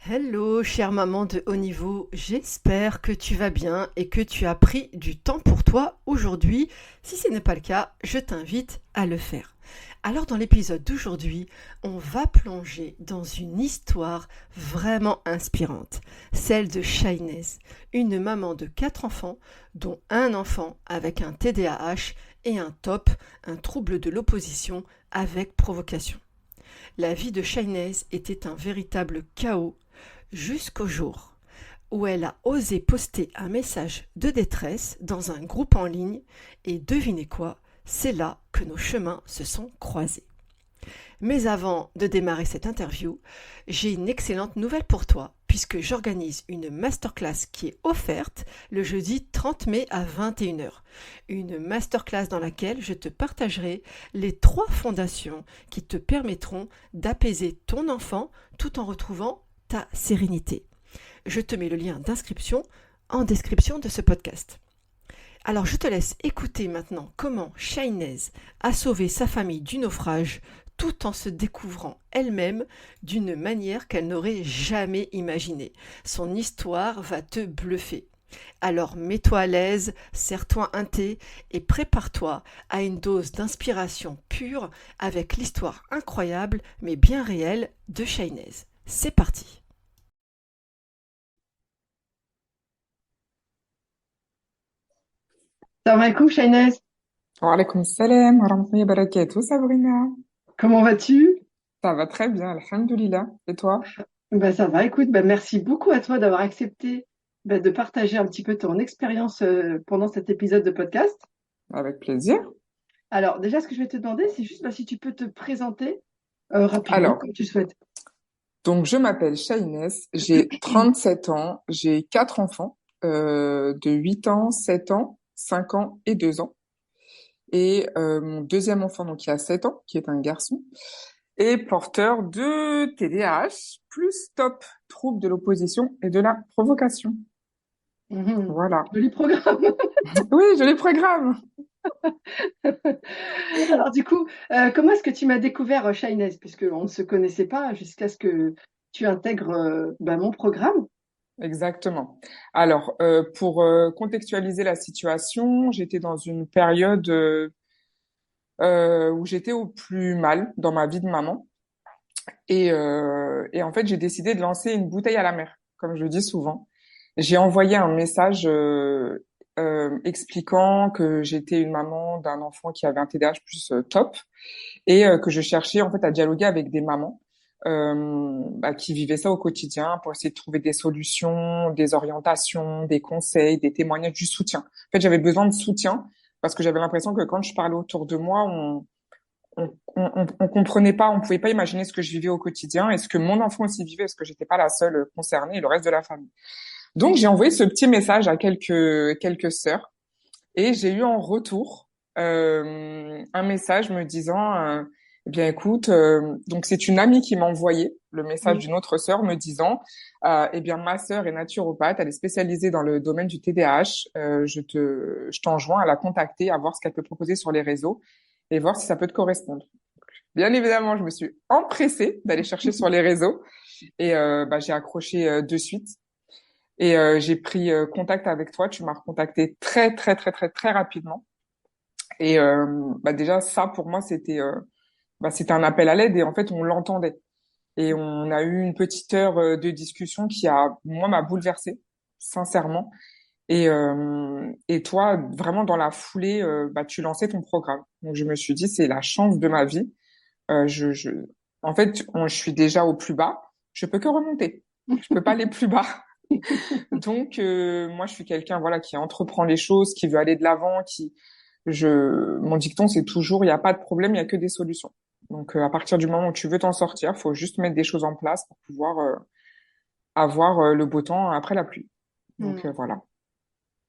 Hello, chère maman de haut niveau, j'espère que tu vas bien et que tu as pris du temps pour toi aujourd'hui. Si ce n'est pas le cas, je t'invite à le faire. Alors dans l'épisode d'aujourd'hui, on va plonger dans une histoire vraiment inspirante, celle de Shainez, une maman de 4 enfants, dont un enfant avec un TDAH et un TOP, un trouble de l'opposition avec provocation. La vie de Shainez était un véritable chaos jusqu'au jour où elle a osé poster un message de détresse dans un groupe en ligne et devinez quoi, c'est là que nos chemins se sont croisés. Mais avant de démarrer cette interview, j'ai une excellente nouvelle pour toi puisque j'organise une masterclass qui est offerte le jeudi 30 mai à 21h. Une masterclass dans laquelle je te partagerai les 3 fondations qui te permettront d'apaiser ton enfant tout en retrouvant ta sérénité. Je te mets le lien d'inscription en description de ce podcast. Alors je te laisse écouter maintenant comment Shainez a sauvé sa famille du naufrage tout en se découvrant elle-même d'une manière qu'elle n'aurait jamais imaginée. Son histoire va te bluffer. Alors mets-toi à l'aise, serre-toi un thé et prépare-toi à une dose d'inspiration pure avec l'histoire incroyable mais bien réelle de Shainez. C'est parti. Salam alaikum, Shainez. وعليكم السلام ورحمة الله وبركاته Sabrina. Comment vas-tu? Ça va très bien, alhamdoulilah. Et toi? Ça va, écoute, merci beaucoup à toi d'avoir accepté de partager un petit peu ton expérience pendant cet épisode de podcast. Avec plaisir. Alors, déjà, ce que je vais te demander, c'est juste si tu peux te présenter rapidement, Alors, comme tu souhaites. donc je m'appelle Shaines, j'ai 37 ans, j'ai 4 enfants de 8 ans, 7 ans, 5 ans et 2 ans. Et mon deuxième enfant, donc qui a 7 ans, qui est un garçon, est porteur de TDAH, plus TOP, trouble de l'opposition et de la provocation. Mhm. Voilà. Joli programme. Oui, je les programme. Alors, du coup, comment est-ce que tu m'as découvert Shainez? Puisqu'on ne se connaissait pas jusqu'à ce que tu intègres mon programme. Exactement. Alors, pour contextualiser la situation, j'étais dans une période où j'étais au plus mal dans ma vie de maman. Et en fait, j'ai décidé de lancer une bouteille à la mer, comme je dis souvent. J'ai envoyé un message expliquant que j'étais une maman d'un enfant qui avait un TDAH plus TOP et que je cherchais en fait à dialoguer avec des mamans qui vivaient ça au quotidien pour essayer de trouver des solutions, des orientations, des conseils, des témoignages, du soutien. En fait, j'avais besoin de soutien parce que j'avais l'impression que quand je parlais autour de moi, on comprenait pas, on pouvait pas imaginer ce que je vivais au quotidien et ce que mon enfant aussi vivait, parce que j'étais pas la seule concernée et le reste de la famille. Donc, j'ai envoyé ce petit message à quelques sœurs et j'ai eu en retour un message me disant, eh bien écoute, donc c'est une amie qui m'a envoyé le message Mhm. d'une autre sœur me disant, eh bien ma sœur est naturopathe, elle est spécialisée dans le domaine du TDAH, je t'enjoins à la contacter, à voir ce qu'elle peut proposer sur les réseaux et voir si ça peut te correspondre. Bien évidemment, je me suis empressée d'aller chercher sur les réseaux et j'ai accroché de suite. Et j'ai pris contact avec toi. Tu m'as recontacté très très très très très rapidement. Et déjà ça pour moi c'était un appel à l'aide et en fait on l'entendait. Et on a eu une petite heure de discussion qui moi m'a bouleversée sincèrement. Et toi vraiment dans la foulée tu lançais ton programme. Donc je me suis dit c'est la chance de ma vie. Je en fait je suis déjà au plus bas. Je peux que remonter. Je peux pas aller plus bas. Donc, moi, je suis quelqu'un, voilà, qui entreprend les choses, qui veut aller de l'avant, mon dicton, c'est toujours, il n'y a pas de problème, il y a que des solutions. Donc, à partir du moment où tu veux t'en sortir, faut juste mettre des choses en place pour pouvoir avoir le beau temps après la pluie. Donc, Mhm. voilà.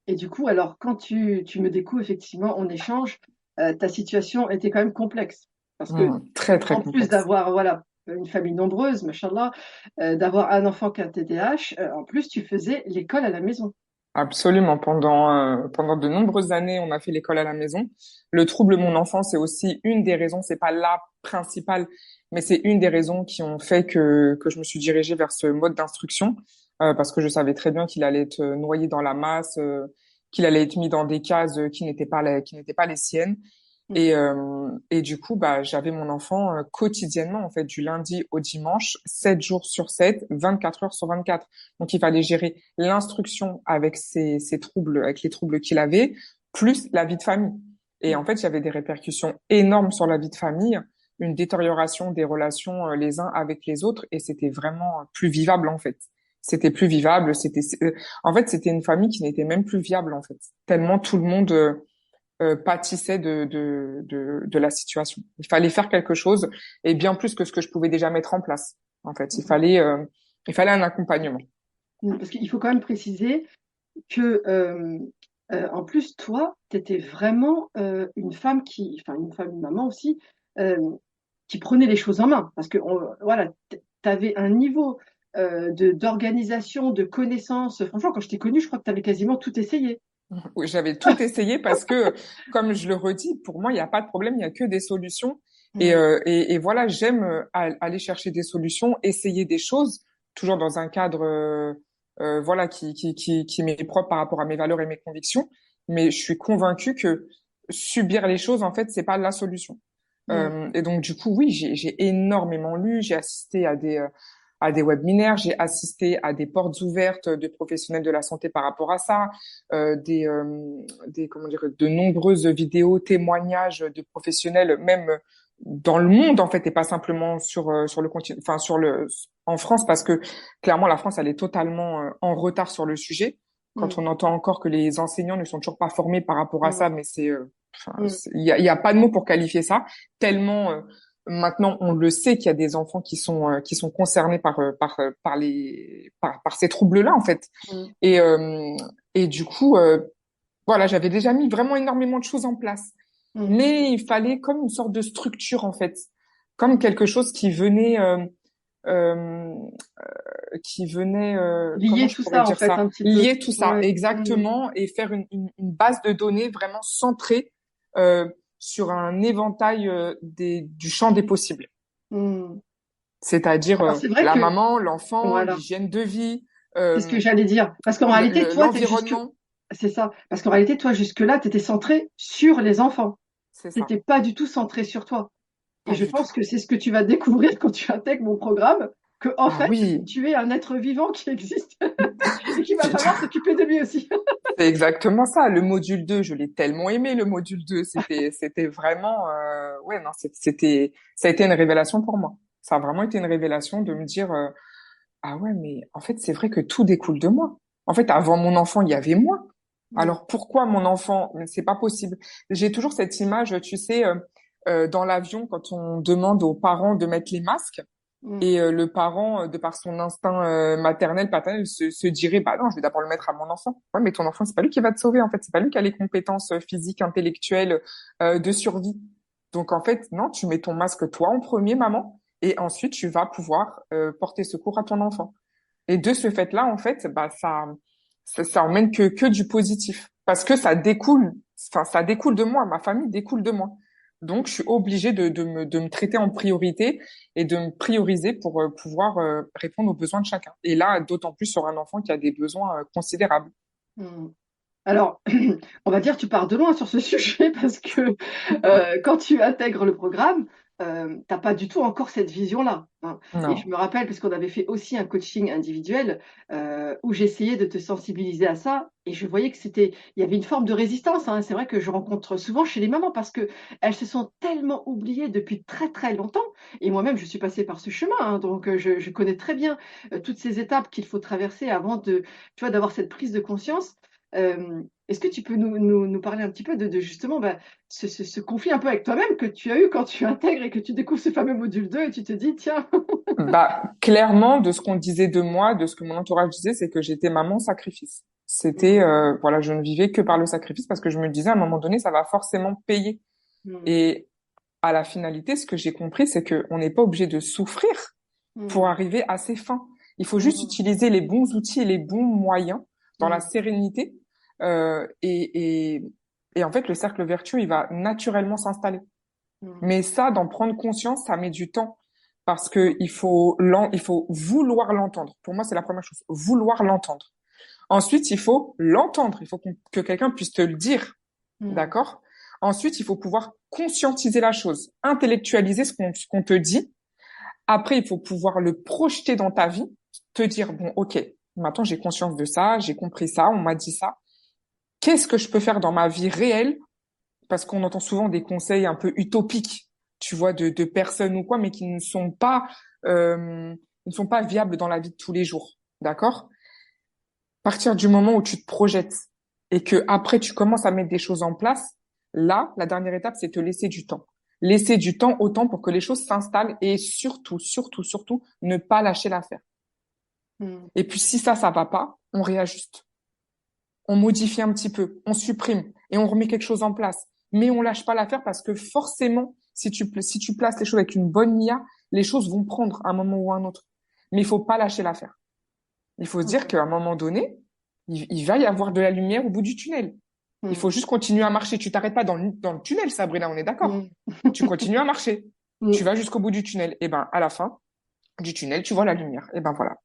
Et du coup, alors, quand tu me découvres, effectivement, on échange, ta situation était quand même complexe. Parce que, Très, très en plus complexe. d'avoir, voilà, une famille nombreuse, machallah, d'avoir un enfant qui a un TDAH, en plus, tu faisais l'école à la maison. Absolument. Pendant de nombreuses années, on a fait l'école à la maison. Le trouble de mon enfant, c'est aussi une des raisons, c'est pas la principale, mais c'est une des raisons qui ont fait que je me suis dirigée vers ce mode d'instruction, parce que je savais très bien qu'il allait être noyé dans la masse, qu'il allait être mis dans des cases qui n'étaient pas les siennes. Et du coup, bah, j'avais mon enfant quotidiennement, en fait, du lundi au dimanche, 7 jours sur 7, 24 heures sur 24. Donc, il fallait gérer l'instruction avec ses troubles, avec les troubles qu'il avait, plus la vie de famille. Et en fait, j'avais des répercussions énormes sur la vie de famille, une détérioration des relations les uns avec les autres, et c'était vraiment plus vivable, en fait. C'était plus vivable, en fait, c'était une famille qui n'était même plus viable, en fait. Tellement tout le monde, pâtissait de la situation. Il fallait faire quelque chose et bien plus que ce que je pouvais déjà mettre en place. En fait, il fallait un accompagnement. Parce qu'il faut quand même préciser que, en plus, toi, tu étais vraiment une femme enfin une femme, une maman aussi, euh, qui prenait les choses en main. Parce que voilà, tu avais un niveau d'organisation, de connaissance. Franchement, quand je t'ai connue, je crois que tu avais quasiment tout essayé. Oui, j'avais tout essayé parce que, comme je le redis, pour moi, il n'y a pas de problème, il n'y a que des solutions. Mm. Et voilà, j'aime aller chercher des solutions, essayer des choses, toujours dans un cadre voilà, qui m'est propre par rapport à mes valeurs et mes convictions. Mais je suis convaincue que subir les choses, en fait, c'est pas la solution. Mm. Et donc, du coup, oui, j'ai énormément lu, j'ai assisté à des webinaires, j'ai assisté à des portes ouvertes de professionnels de la santé par rapport à ça, comment dire, de nombreuses vidéos, témoignages de professionnels, même dans le monde en fait, et pas simplement sur le continent, enfin en France, parce que clairement la France elle est totalement en retard sur le sujet. Quand Mm. on entend encore que les enseignants ne sont toujours pas formés par rapport à ça, Mm. mais Mm. il y a pas de mots pour qualifier ça. Tellement maintenant, on le sait qu'il y a des enfants qui sont concernés par ces troubles-là en fait. Mm. Et et du coup, voilà, j'avais déjà mis vraiment énormément de choses en place, Mm. mais il fallait comme une sorte de structure en fait, comme quelque chose euh, qui venait, comment Lier je tout pourrais ça, en dire fait, ça, un petit peu. lier tout ça Ouais. Mm. exactement et faire une base de données vraiment centrée euh, sur un éventail du champ des possibles. Mm. C'est-à-dire Alors, c'est vrai la que, maman, l'enfant, voilà, l'hygiène de vie, c'est ce que j'allais dire. Parce qu'en réalité, toi, l'environnement. c'est ça. Parce qu'en réalité, toi, jusque-là, tu étais centré sur les enfants. C'est Tu ça. n'étais pas du tout centré sur toi. Et Pas je du tout. pense que c'est ce que tu vas découvrir quand tu intègres mon programme, que en Ah fait, oui, tu es un être vivant qui existe et qu'il va c'est falloir s'occuper de lui aussi. c'est exactement ça. Le module 2, je l'ai tellement aimé, le module 2. C'était vraiment, ouais, non, ça a été une révélation pour moi. Ça a vraiment été une révélation de me dire, ah ouais, mais en fait, c'est vrai que tout découle de moi. En fait, avant mon enfant, il y avait moi. Mm. Alors pourquoi mon enfant? Mais c'est pas possible. J'ai toujours cette image, tu sais, dans l'avion, quand on demande aux parents de mettre les masques. Mm. Et le parent, de par son instinct maternel, paternel, se dirait, bah non, je vais d'abord le mettre à mon enfant. Ouais, mais ton enfant, c'est pas lui qui va te sauver, en fait. C'est pas lui qui a les compétences physiques, intellectuelles, de survie. Donc, en fait, non, tu mets ton masque toi en premier, maman, et ensuite, tu vas pouvoir porter secours à ton enfant. Et de ce fait-là, en fait, bah, ça emmène que du positif. Parce que ça découle de moi, ma famille découle de moi. Donc, je suis obligée de me traiter en priorité et de me prioriser pour pouvoir répondre aux besoins de chacun. Et là, d'autant plus sur un enfant qui a des besoins considérables. Mm. Alors, on va dire, tu pars de loin sur ce sujet parce que quand tu intègres le programme, t'as pas du tout encore cette vision-là, hein. Et je Non. me rappelle, parce qu'on avait fait aussi un coaching individuel où j'essayais de te sensibiliser à ça et je voyais que il y avait une forme de résistance, hein. C'est vrai que je rencontre souvent chez les mamans parce que elles se sont tellement oubliées depuis très très longtemps. Et moi-même, je suis passée par ce chemin, hein. Donc je connais très bien toutes ces étapes qu'il faut traverser avant tu vois, d'avoir cette prise de conscience. Est-ce que tu peux nous parler un petit peu de justement bah, ce conflit un peu avec toi-même que tu as eu quand tu intègres et que tu découvres ce fameux module 2 et tu te dis, tiens, Bah, clairement, de ce qu'on disait de moi, de ce que mon entourage disait, c'est que j'étais maman sacrifice. C'était, mm, voilà, je ne vivais que par le sacrifice parce que je me disais à un moment donné, ça va forcément payer. mm, Et à la finalité, ce que j'ai compris, c'est qu'on n'est pas obligé de souffrir pour mm, arriver à ses fins. Il faut juste mm, utiliser les bons outils et les bons moyens dans la Mm. sérénité. Euh, et, et, et en fait, le cercle vertueux, il va naturellement s'installer. Mm. Mais ça, d'en prendre conscience, ça met du temps parce que il faut vouloir l'entendre. Pour moi, c'est la première chose, vouloir l'entendre. Ensuite, il faut l'entendre. Il faut que quelqu'un puisse te le dire. Mm. D'accord? Ensuite, il faut pouvoir conscientiser la chose, intellectualiser ce qu'on te dit. Après, il faut pouvoir le projeter dans ta vie, te dire, bon, ok, maintenant j'ai conscience de ça, j'ai compris ça, on m'a dit ça. Qu'est-ce que je peux faire dans ma vie réelle? Parce qu'on entend souvent des conseils un peu utopiques, tu vois, de personnes ou quoi, mais qui ne sont pas viables dans la vie de tous les jours. D'accord? À partir du moment où tu te projettes et que après tu commences à mettre des choses en place, là, la dernière étape, c'est te laisser du temps. Laisser du temps autant pour que les choses s'installent et surtout, surtout, surtout, ne pas lâcher l'affaire. Mm. Et puis si ça va pas, on réajuste. On modifie un petit peu, on supprime et on remet quelque chose en place. Mais on lâche pas l'affaire parce que forcément, si tu places les choses avec une bonne IA, les choses vont prendre un moment ou un autre. Mais il faut pas lâcher l'affaire. Il faut se dire Ok. qu'à un moment donné, il va y avoir de la lumière au bout du tunnel. Il faut Mm. juste continuer à marcher. Tu t'arrêtes pas dans le tunnel, Sabrina, on est d'accord. Mm. Tu continues à marcher. Tu Mm. vas jusqu'au bout du tunnel. Et ben, à la fin du tunnel, tu vois la lumière. Et ben voilà.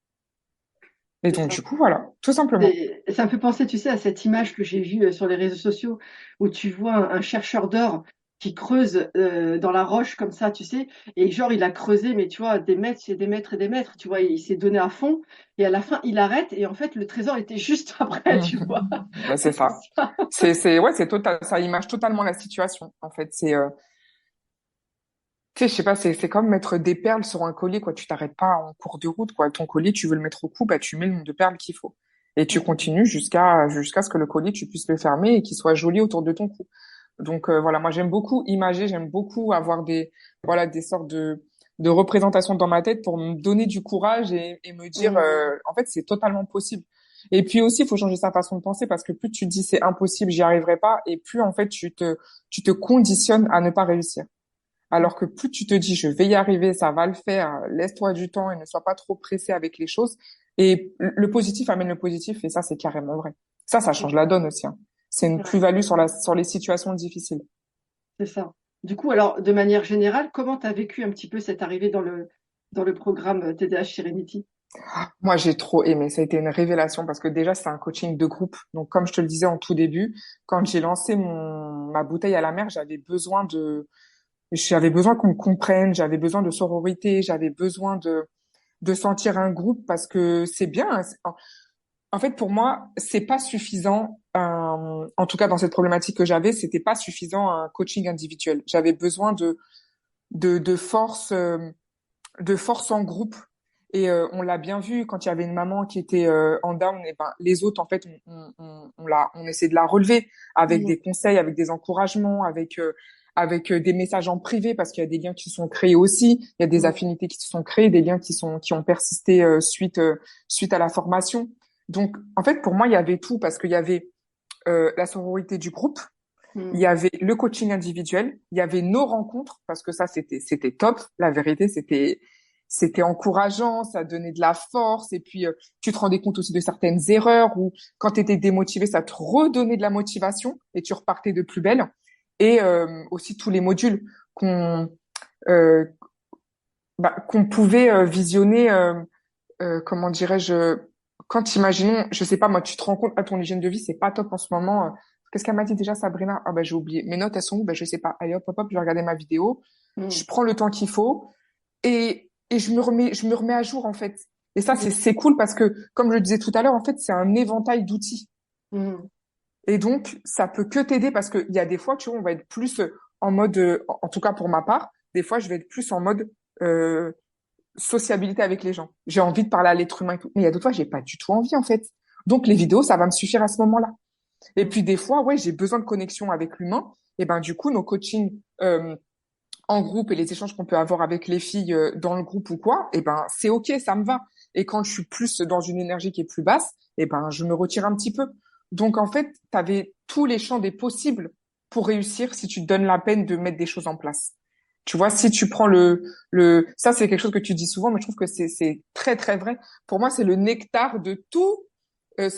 Et C'est donc, ça. du coup, voilà, tout simplement. Ça me fait penser, tu sais, à cette image que j'ai vue sur les réseaux sociaux où tu vois un chercheur d'or qui creuse dans la roche comme ça, tu sais, et genre il a creusé, mais tu vois, des mètres et des mètres et des mètres, tu vois, il s'est donné à fond, et à la fin il arrête, et en fait le trésor était juste après, tu vois. Ben, c'est C'est ça. ça. Ouais, c'est total, ça image totalement la situation. En fait, tu sais, je sais pas, c'est comme mettre des perles sur un collier, quoi. Tu t'arrêtes pas en cours de route, quoi. Ton collier, tu veux le mettre au cou, bah, tu mets le nombre de perles qu'il faut. Et tu Mm. continues jusqu'à ce que le collier, tu puisses le fermer et qu'il soit joli autour de ton cou. Donc, voilà, moi, j'aime beaucoup imager, j'aime beaucoup avoir voilà, des sortes de représentations dans ma tête pour me donner du courage et me dire, Mm. en fait, c'est totalement possible. Et puis aussi, il faut changer sa façon de penser parce que plus tu te dis c'est impossible, j'y arriverai pas, et plus, en fait, tu te conditionnes à ne pas réussir. Alors que plus tu te dis, je vais y arriver, ça va le faire, laisse-toi du temps et ne sois pas trop pressé avec les choses. Et le positif amène le positif et ça, c'est carrément vrai. Ça change la donne aussi, hein. C'est une Ouais, plus-value sur les situations difficiles. c'est ça. Du coup, alors, de manière générale, comment tu as vécu un petit peu cette arrivée dans le programme TDH Serenity? Moi, j'ai trop aimé. Ça a été une révélation parce que déjà, c'est un coaching de groupe. Donc, comme je te le disais en tout début, quand j'ai lancé ma bouteille à la mer, j'avais besoin qu'on me comprenne, j'avais besoin de sororité, j'avais besoin de sentir un groupe parce que c'est bien, hein. En fait, pour moi, c'est pas suffisant. En tout cas, dans cette problématique que j'avais, c'était pas suffisant un coaching individuel. J'avais besoin de force, de force en groupe. Et on l'a bien vu quand il y avait une maman qui était en down. Et ben, les autres, en fait, on essaie de la relever avec Mm. des conseils, avec des encouragements, avec des messages en privé parce qu'il y a des liens qui se sont créés aussi. Il y a des Mm. affinités qui se sont créées, des liens qui ont persisté suite à la formation. Donc, en fait, pour moi, il y avait tout parce qu'il y avait la sororité du groupe, il y Mm. avait le coaching individuel, il y avait nos rencontres parce que ça, c'était top. La vérité, c'était encourageant, ça donnait de la force et puis tu te rendais compte aussi de certaines erreurs ou quand tu étais démotivé, ça te redonnait de la motivation et tu repartais de plus belle. Et aussi tous les modules qu'on euh, qu'on pouvait visionner, comment dirais-je, quand imaginons, je sais pas moi, tu te rends compte à ton hygiène de vie, c'est pas top en ce moment. Qu'est-ce qu'elle m'a dit déjà, Sabrina? Ah bah j'ai oublié. Mes notes, elles sont où? Bah je sais pas. Allez hop hop hop, je vais regarder ma vidéo. Je Mm. prends le temps qu'il faut et je me remets à jour en fait. Et ça Mm. c'est cool parce que comme je le disais tout à l'heure, en fait c'est un éventail d'outils. Mm. Et donc ça peut que t'aider parce qu'il y a des fois, tu vois, on va être plus en mode, en tout cas pour ma part, des fois je vais être plus en mode euh, sociabilité avec les gens. J'ai envie de parler à l'être humain et tout. Mais il y a d'autres fois, j'ai pas du tout envie, en fait. Donc, les vidéos, ça va me suffire à ce moment-là. Et Mm. puis, des fois, ouais, j'ai besoin de connexion avec l'humain. Et ben, du coup, nos coachings, en groupe et les échanges qu'on peut avoir avec les filles dans le groupe ou quoi, et ben, c'est OK, ça me va. Et quand je suis plus dans une énergie qui est plus basse, et ben, je me retire un petit peu. Donc, en fait, tu avais tous les champs des possibles pour réussir si tu te donnes la peine de mettre des choses en place. Tu vois, si tu prends ça c'est quelque chose que tu dis souvent, mais je trouve que c'est très très vrai. Pour moi, c'est le nectar de tout, tout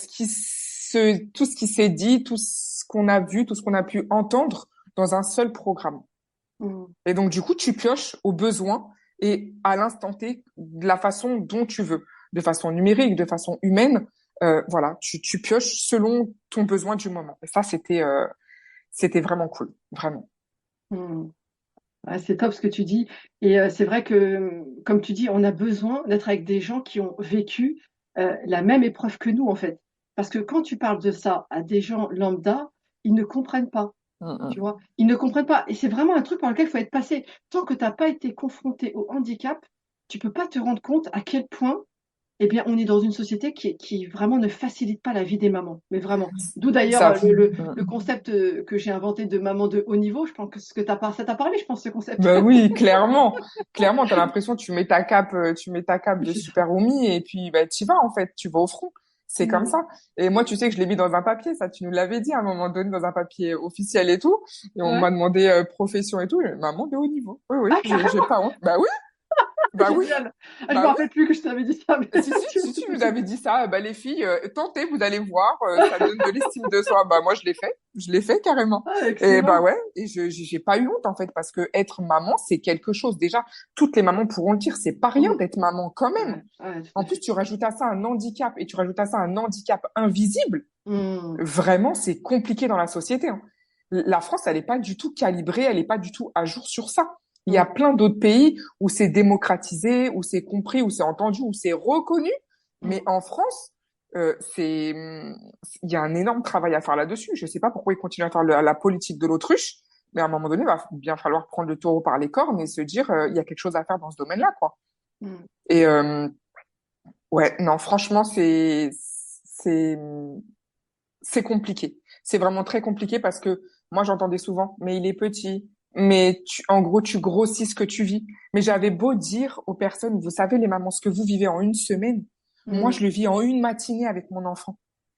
ce qui s'est dit, tout ce qu'on a vu, tout ce qu'on a pu entendre dans un seul programme. Mm. Et donc, du coup, tu pioches au besoin et à l'instant T, de la façon dont tu veux, de façon numérique, de façon humaine. Voilà, tu pioches selon ton besoin du moment. Et ça, c'était vraiment cool, vraiment. Mm. Ouais, c'est top ce que tu dis. Et c'est vrai que, comme tu dis, on a besoin d'être avec des gens qui ont vécu la même épreuve que nous, en fait. Parce que quand tu parles de ça à des gens lambda, ils ne comprennent pas. Mm, Tu mm. vois, ils ne comprennent pas. Et c'est vraiment un truc par lequel il faut être passé. Tant que tu n'as pas été confronté au handicap, tu peux pas te rendre compte à quel point eh bien, on est dans une société qui vraiment ne facilite pas la vie des mamans, mais vraiment. D'où d'ailleurs Ça, le concept que j'ai inventé de maman de haut niveau. Je pense que ça t'a parlé, je pense, ce concept. ben oui, clairement, clairement, t'as l'impression que tu mets ta cape de C'est ça. super-woman et puis bah t'y vas en fait, tu vas au front. C'est comme Mm. ça. Et moi, tu sais que je l'ai mis dans un papier, ça, tu nous l'avais dit à un moment donné dans un papier officiel et tout. Et on m'a Ouais. demandé profession et tout. Maman de haut niveau. Oui, oui, Ah, j'ai carrément, pas honte. Bah oui, génial. Ah, je me bah oui. rappelle plus que je t'avais dit ça, mais Si tu nous avais dit ça, bah les filles, tentez, vous allez voir, ça donne de l'estime de soi. Bah moi je l'ai fait carrément. Ah, Et bah excellent. ouais, et j'ai pas eu honte en fait parce que être maman c'est quelque chose. Déjà, toutes les mamans pourront le dire, c'est pas rien Mm. d'être maman quand même. Ouais, ouais, tout En à plus, fait. tu rajoutes à ça un handicap et tu rajoutes à ça un handicap invisible. Mm. Vraiment, c'est compliqué dans la société, hein. La France, elle n'est pas du tout calibrée, elle n'est pas du tout à jour sur ça. Il y a Mm. plein d'autres pays où c'est démocratisé, où c'est compris, où c'est entendu, où c'est reconnu. Mais Mm. en France, il y a un énorme travail à faire là-dessus. Je ne sais pas pourquoi ils continuent à faire la politique de l'autruche, mais à un moment donné, il va bien falloir prendre le taureau par les cornes et se dire, il y a quelque chose à faire dans ce domaine-là, quoi. Mm. Et ouais, non, franchement, c'est compliqué. C'est vraiment très compliqué parce que moi, j'entendais souvent, mais il est petit. En gros, tu grossis ce que tu vis. Mais j'avais beau dire aux personnes, vous savez, les mamans, ce que vous vivez en une semaine, moi, je Mm. le vis en une matinée avec mon enfant.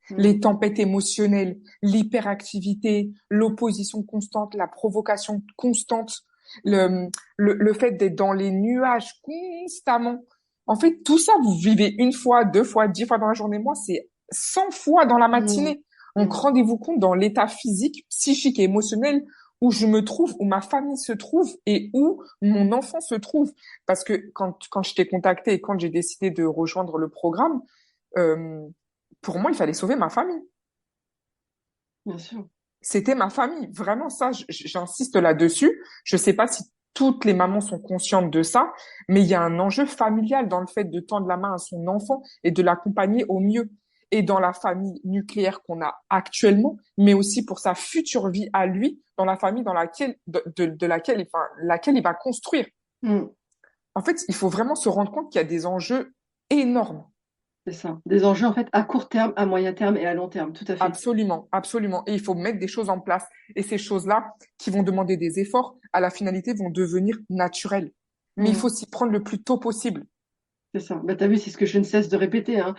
Mm. Les tempêtes émotionnelles, l'hyperactivité, l'opposition constante, la provocation constante, le fait d'être dans les nuages constamment. En fait, tout ça, vous vivez une fois, deux fois, 10 fois dans la journée. Moi, c'est 100 fois dans la Mm. matinée. Donc, Mm. rendez-vous compte dans l'état physique, psychique et émotionnel où je me trouve, où ma famille se trouve et où mon enfant se trouve. Parce que quand je t'ai contacté et quand j'ai décidé de rejoindre le programme, euh, pour moi, il fallait sauver ma famille. Bien sûr. C'était ma famille. Vraiment, ça, j'insiste là-dessus. Je sais pas si toutes les mamans sont conscientes de ça, mais il y a un enjeu familial dans le fait de tendre la main à son enfant et de l'accompagner au mieux. Et dans la famille nucléaire qu'on a actuellement, mais aussi pour sa future vie à lui, dans la famille dans laquelle, de laquelle, enfin, laquelle il va construire. Mm. En fait, il faut vraiment se rendre compte qu'il y a des enjeux énormes. C'est ça. Des enjeux, en fait, à court terme, à moyen terme et à long terme. Tout à fait. Absolument, absolument. Et il faut mettre des choses en place. Et ces choses-là, qui vont demander des efforts, à la finalité, vont devenir naturelles. Mais il Mm. faut s'y prendre le plus tôt possible. C'est ça. Bah, t'as vu, c'est ce que je ne cesse de répéter, hein.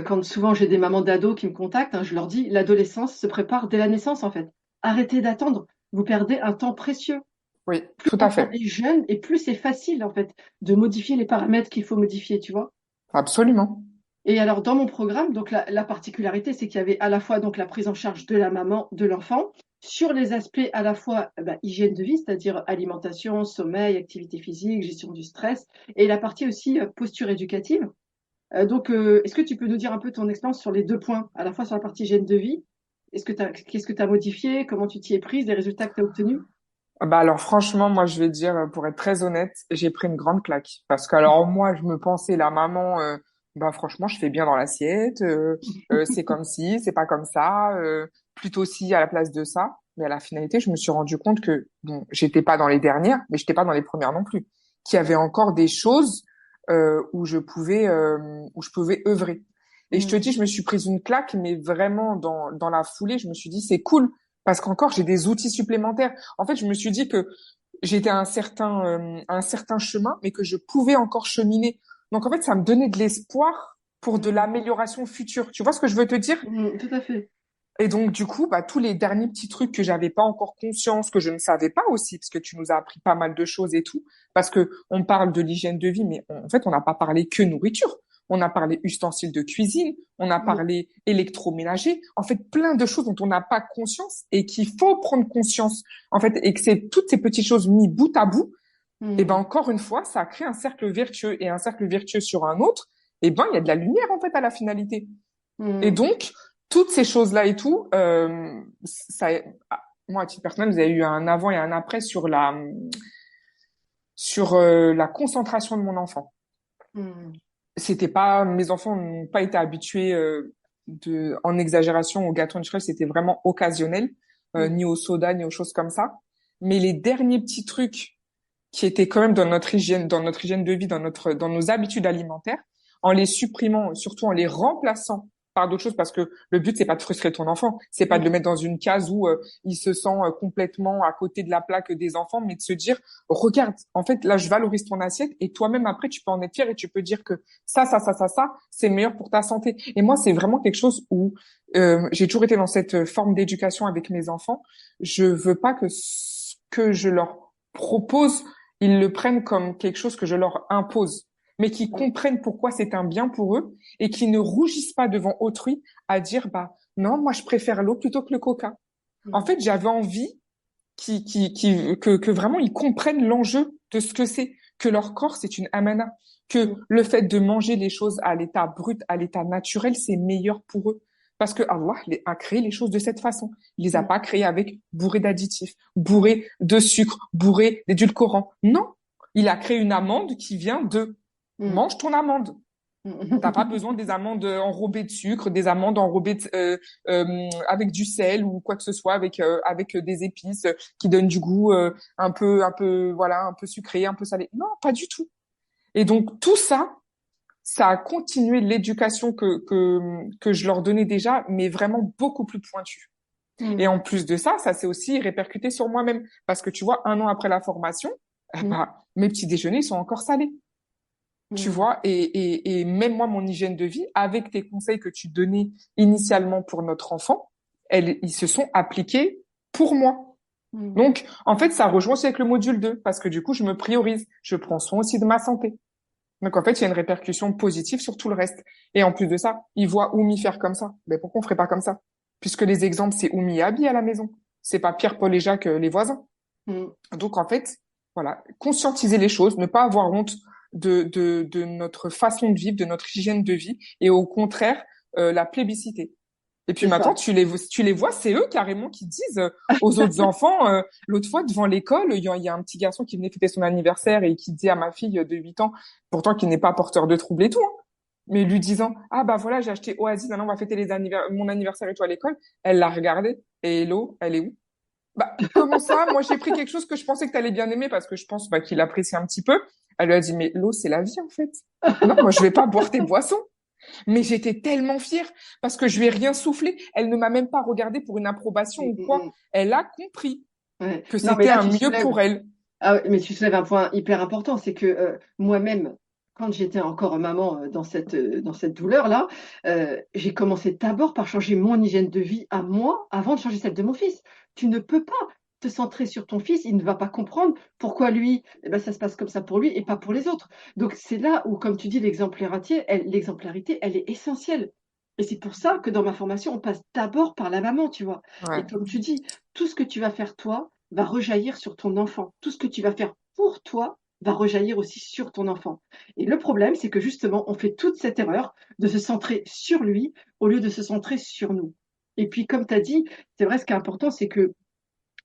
Quand souvent j'ai des mamans d'ados qui me contactent, hein, je leur dis, l'adolescence se prépare dès la naissance, en fait. Arrêtez d'attendre. Vous perdez un temps précieux. Oui, tout à L'enfant fait. est jeune et plus c'est facile, en fait, de modifier les paramètres qu'il faut modifier, tu vois. Absolument. Et alors, dans mon programme, donc la particularité, c'est qu'il y avait à la fois donc la prise en charge de la maman, de l'enfant, sur les aspects à la fois hygiène de vie, c'est-à-dire alimentation, sommeil, activité physique, gestion du stress, et la partie aussi posture éducative. Est-ce que tu peux nous dire un peu ton expérience sur les deux points, à la fois sur la partie hygiène de vie, qu'est-ce que tu as modifié, comment tu t'y es prise, les résultats que tu as obtenus? Bah alors franchement, moi je vais dire, pour être très honnête, j'ai pris une grande claque. Parce que alors moi, je me pensais la maman, bah franchement, je fais bien dans l'assiette, c'est comme ci, c'est pas comme ça, plutôt ci à la place de ça. Mais à la finalité, je me suis rendu compte que, bon, j'étais pas dans les dernières, mais j'étais pas dans les premières non plus. Qu'il y avait encore des choses où je pouvais œuvrer. Et je te Mm, dis, je me suis prise une claque, mais vraiment dans la foulée, je me suis dit, c'est cool, parce qu'encore j'ai des outils supplémentaires. En fait, je me suis dit que j'étais à un certain chemin, mais que je pouvais encore cheminer. Donc, en fait, ça me donnait de l'espoir pour de mm, l'amélioration future. Tu vois ce que je veux te dire? tout à fait. Et donc, du coup, bah, tous les derniers petits trucs que j'avais pas encore conscience, que je ne savais pas aussi, parce que tu nous as appris pas mal de choses et tout, parce que on parle de l'hygiène de vie, mais en fait, on n'a pas parlé que nourriture. on a parlé ustensiles de cuisine, on a parlé électroménager, en fait, plein de choses dont on n'a pas conscience et qu'il faut prendre conscience, en fait, et que c'est toutes ces petites choses mis bout à bout, et ben, Mm. encore une fois, ça crée un cercle vertueux et un cercle vertueux sur un autre, et ben, il y a de la lumière, en fait, à la finalité. Et Mm. donc, toutes ces choses-là et tout, ça, moi, à titre personnel, vous avez eu un avant et un après sur la concentration de mon enfant. Mm. C'était pas, mes enfants n'ont pas été habitués en exagération au gâteau naturel, c'était vraiment occasionnel, Mm. ni au soda, ni aux choses comme ça. Mais les derniers petits trucs qui étaient quand même dans notre hygiène de vie, dans nos habitudes alimentaires, en les supprimant, surtout en les remplaçant par d'autres choses, parce que le but, c'est pas de frustrer ton enfant, c'est pas de le Mm. mettre dans une case où il se sent complètement à côté de la plaque des enfants, mais de se dire, regarde, en fait, là, je valorise ton assiette, et toi-même, après, tu peux en être fier et tu peux dire que ça, c'est meilleur pour ta santé. Et moi, c'est vraiment quelque chose où j'ai toujours été dans cette forme d'éducation avec mes enfants. Je veux pas que ce que je leur propose ils le prennent comme quelque chose que je leur impose, mais qu'ils comprennent pourquoi c'est un bien pour eux et qu'ils ne rougissent pas devant autrui à dire, bah, non, moi, je préfère l'eau plutôt que le coca. En Mm. fait, j'avais envie que vraiment ils comprennent l'enjeu de ce que c'est, que leur corps, c'est une amana, que Mm. le fait de manger les choses à l'état brut, à l'état naturel, c'est meilleur pour eux. Parce que Allah a créé les choses de cette façon. Il les a Mm. pas créées avec bourré d'additifs, bourré de sucre, bourré d'édulcorants. Non. Il a créé une amande qui vient de Mm. mange ton amande. T'as pas Mm. besoin des amandes enrobées de sucre, des amandes enrobées avec du sel ou quoi que ce soit, avec des épices qui donnent du goût voilà, un peu sucré, un peu salé. Non, pas du tout. Et donc tout ça, ça a continué l'éducation que je leur donnais déjà, mais vraiment beaucoup plus pointue. Et Mm. en plus de ça, ça s'est aussi répercuté sur moi-même. Parce que tu vois, un an après la formation, eh Mm. ben, mes petits déjeuners sont encore salés. Tu Mm. vois, et même moi, mon hygiène de vie, avec tes conseils que tu donnais initialement pour notre enfant, ils se sont appliqués pour moi. Mm. Donc, en fait, ça rejoint aussi avec le module 2 parce que du coup, je me priorise, je prends soin aussi de ma santé. Donc, en fait, il y a une répercussion positive sur tout le reste. Et en plus de ça, ils voient Oumi faire comme ça. Ben, pourquoi on ferait pas comme ça? Puisque les exemples, c'est Oumi et Abi à la maison. C'est pas Pierre, Paul et Jacques, les voisins. Mm. Donc, en fait, voilà, conscientiser les choses, ne pas avoir honte de notre façon de vivre, de notre hygiène de vie, et au contraire, la plébisciter. Et puis C'est maintenant, ça. tu les vois, c'est eux carrément qui disent aux autres enfants, l'autre fois devant l'école, il y a un petit garçon qui venait fêter son anniversaire et qui dit à ma fille de 8 ans, pourtant qui n'est pas porteur de troubles et tout, hein, mais lui disant, ah bah voilà, j'ai acheté Oasis, maintenant on va fêter mon anniversaire et tout à l'école. Elle l'a regardé, et Hello, elle est où? Bah, comment ça? Moi, j'ai pris quelque chose que je pensais que tu allais bien aimer parce que je pense bah, qu'il apprécie un petit peu. Elle lui a dit, mais l'eau, c'est la vie, en fait. Non, moi, je vais pas boire tes boissons. Mais j'étais tellement fière parce que je lui ai rien soufflé. Elle ne m'a même pas regardée pour une approbation Mm. ou quoi. Mm. Elle a compris Ouais. que Non, mais c'était là, un tu mieux soulèves. pour elle. Ah ouais, mais tu soulèves un point hyper important, c'est que moi-même, quand j'étais encore maman dans cette douleur-là, j'ai commencé d'abord par changer mon hygiène de vie à moi avant de changer celle de mon fils. Tu ne peux pas te centrer sur ton fils, il ne va pas comprendre pourquoi lui, eh ben, ça se passe comme ça pour lui et pas pour les autres. Donc c'est là où, comme tu dis, l'exemplarité, elle est essentielle. Et c'est pour ça que dans ma formation, on passe d'abord par la maman, tu vois. Et Ouais, comme tu dis, tout ce que tu vas faire toi, va rejaillir sur ton enfant. Tout ce que tu vas faire pour toi va rejaillir aussi sur ton enfant. Et le problème, c'est que justement, on fait toute cette erreur de se centrer sur lui au lieu de se centrer sur nous. Et puis, comme tu as dit, c'est vrai, ce qui est important, c'est que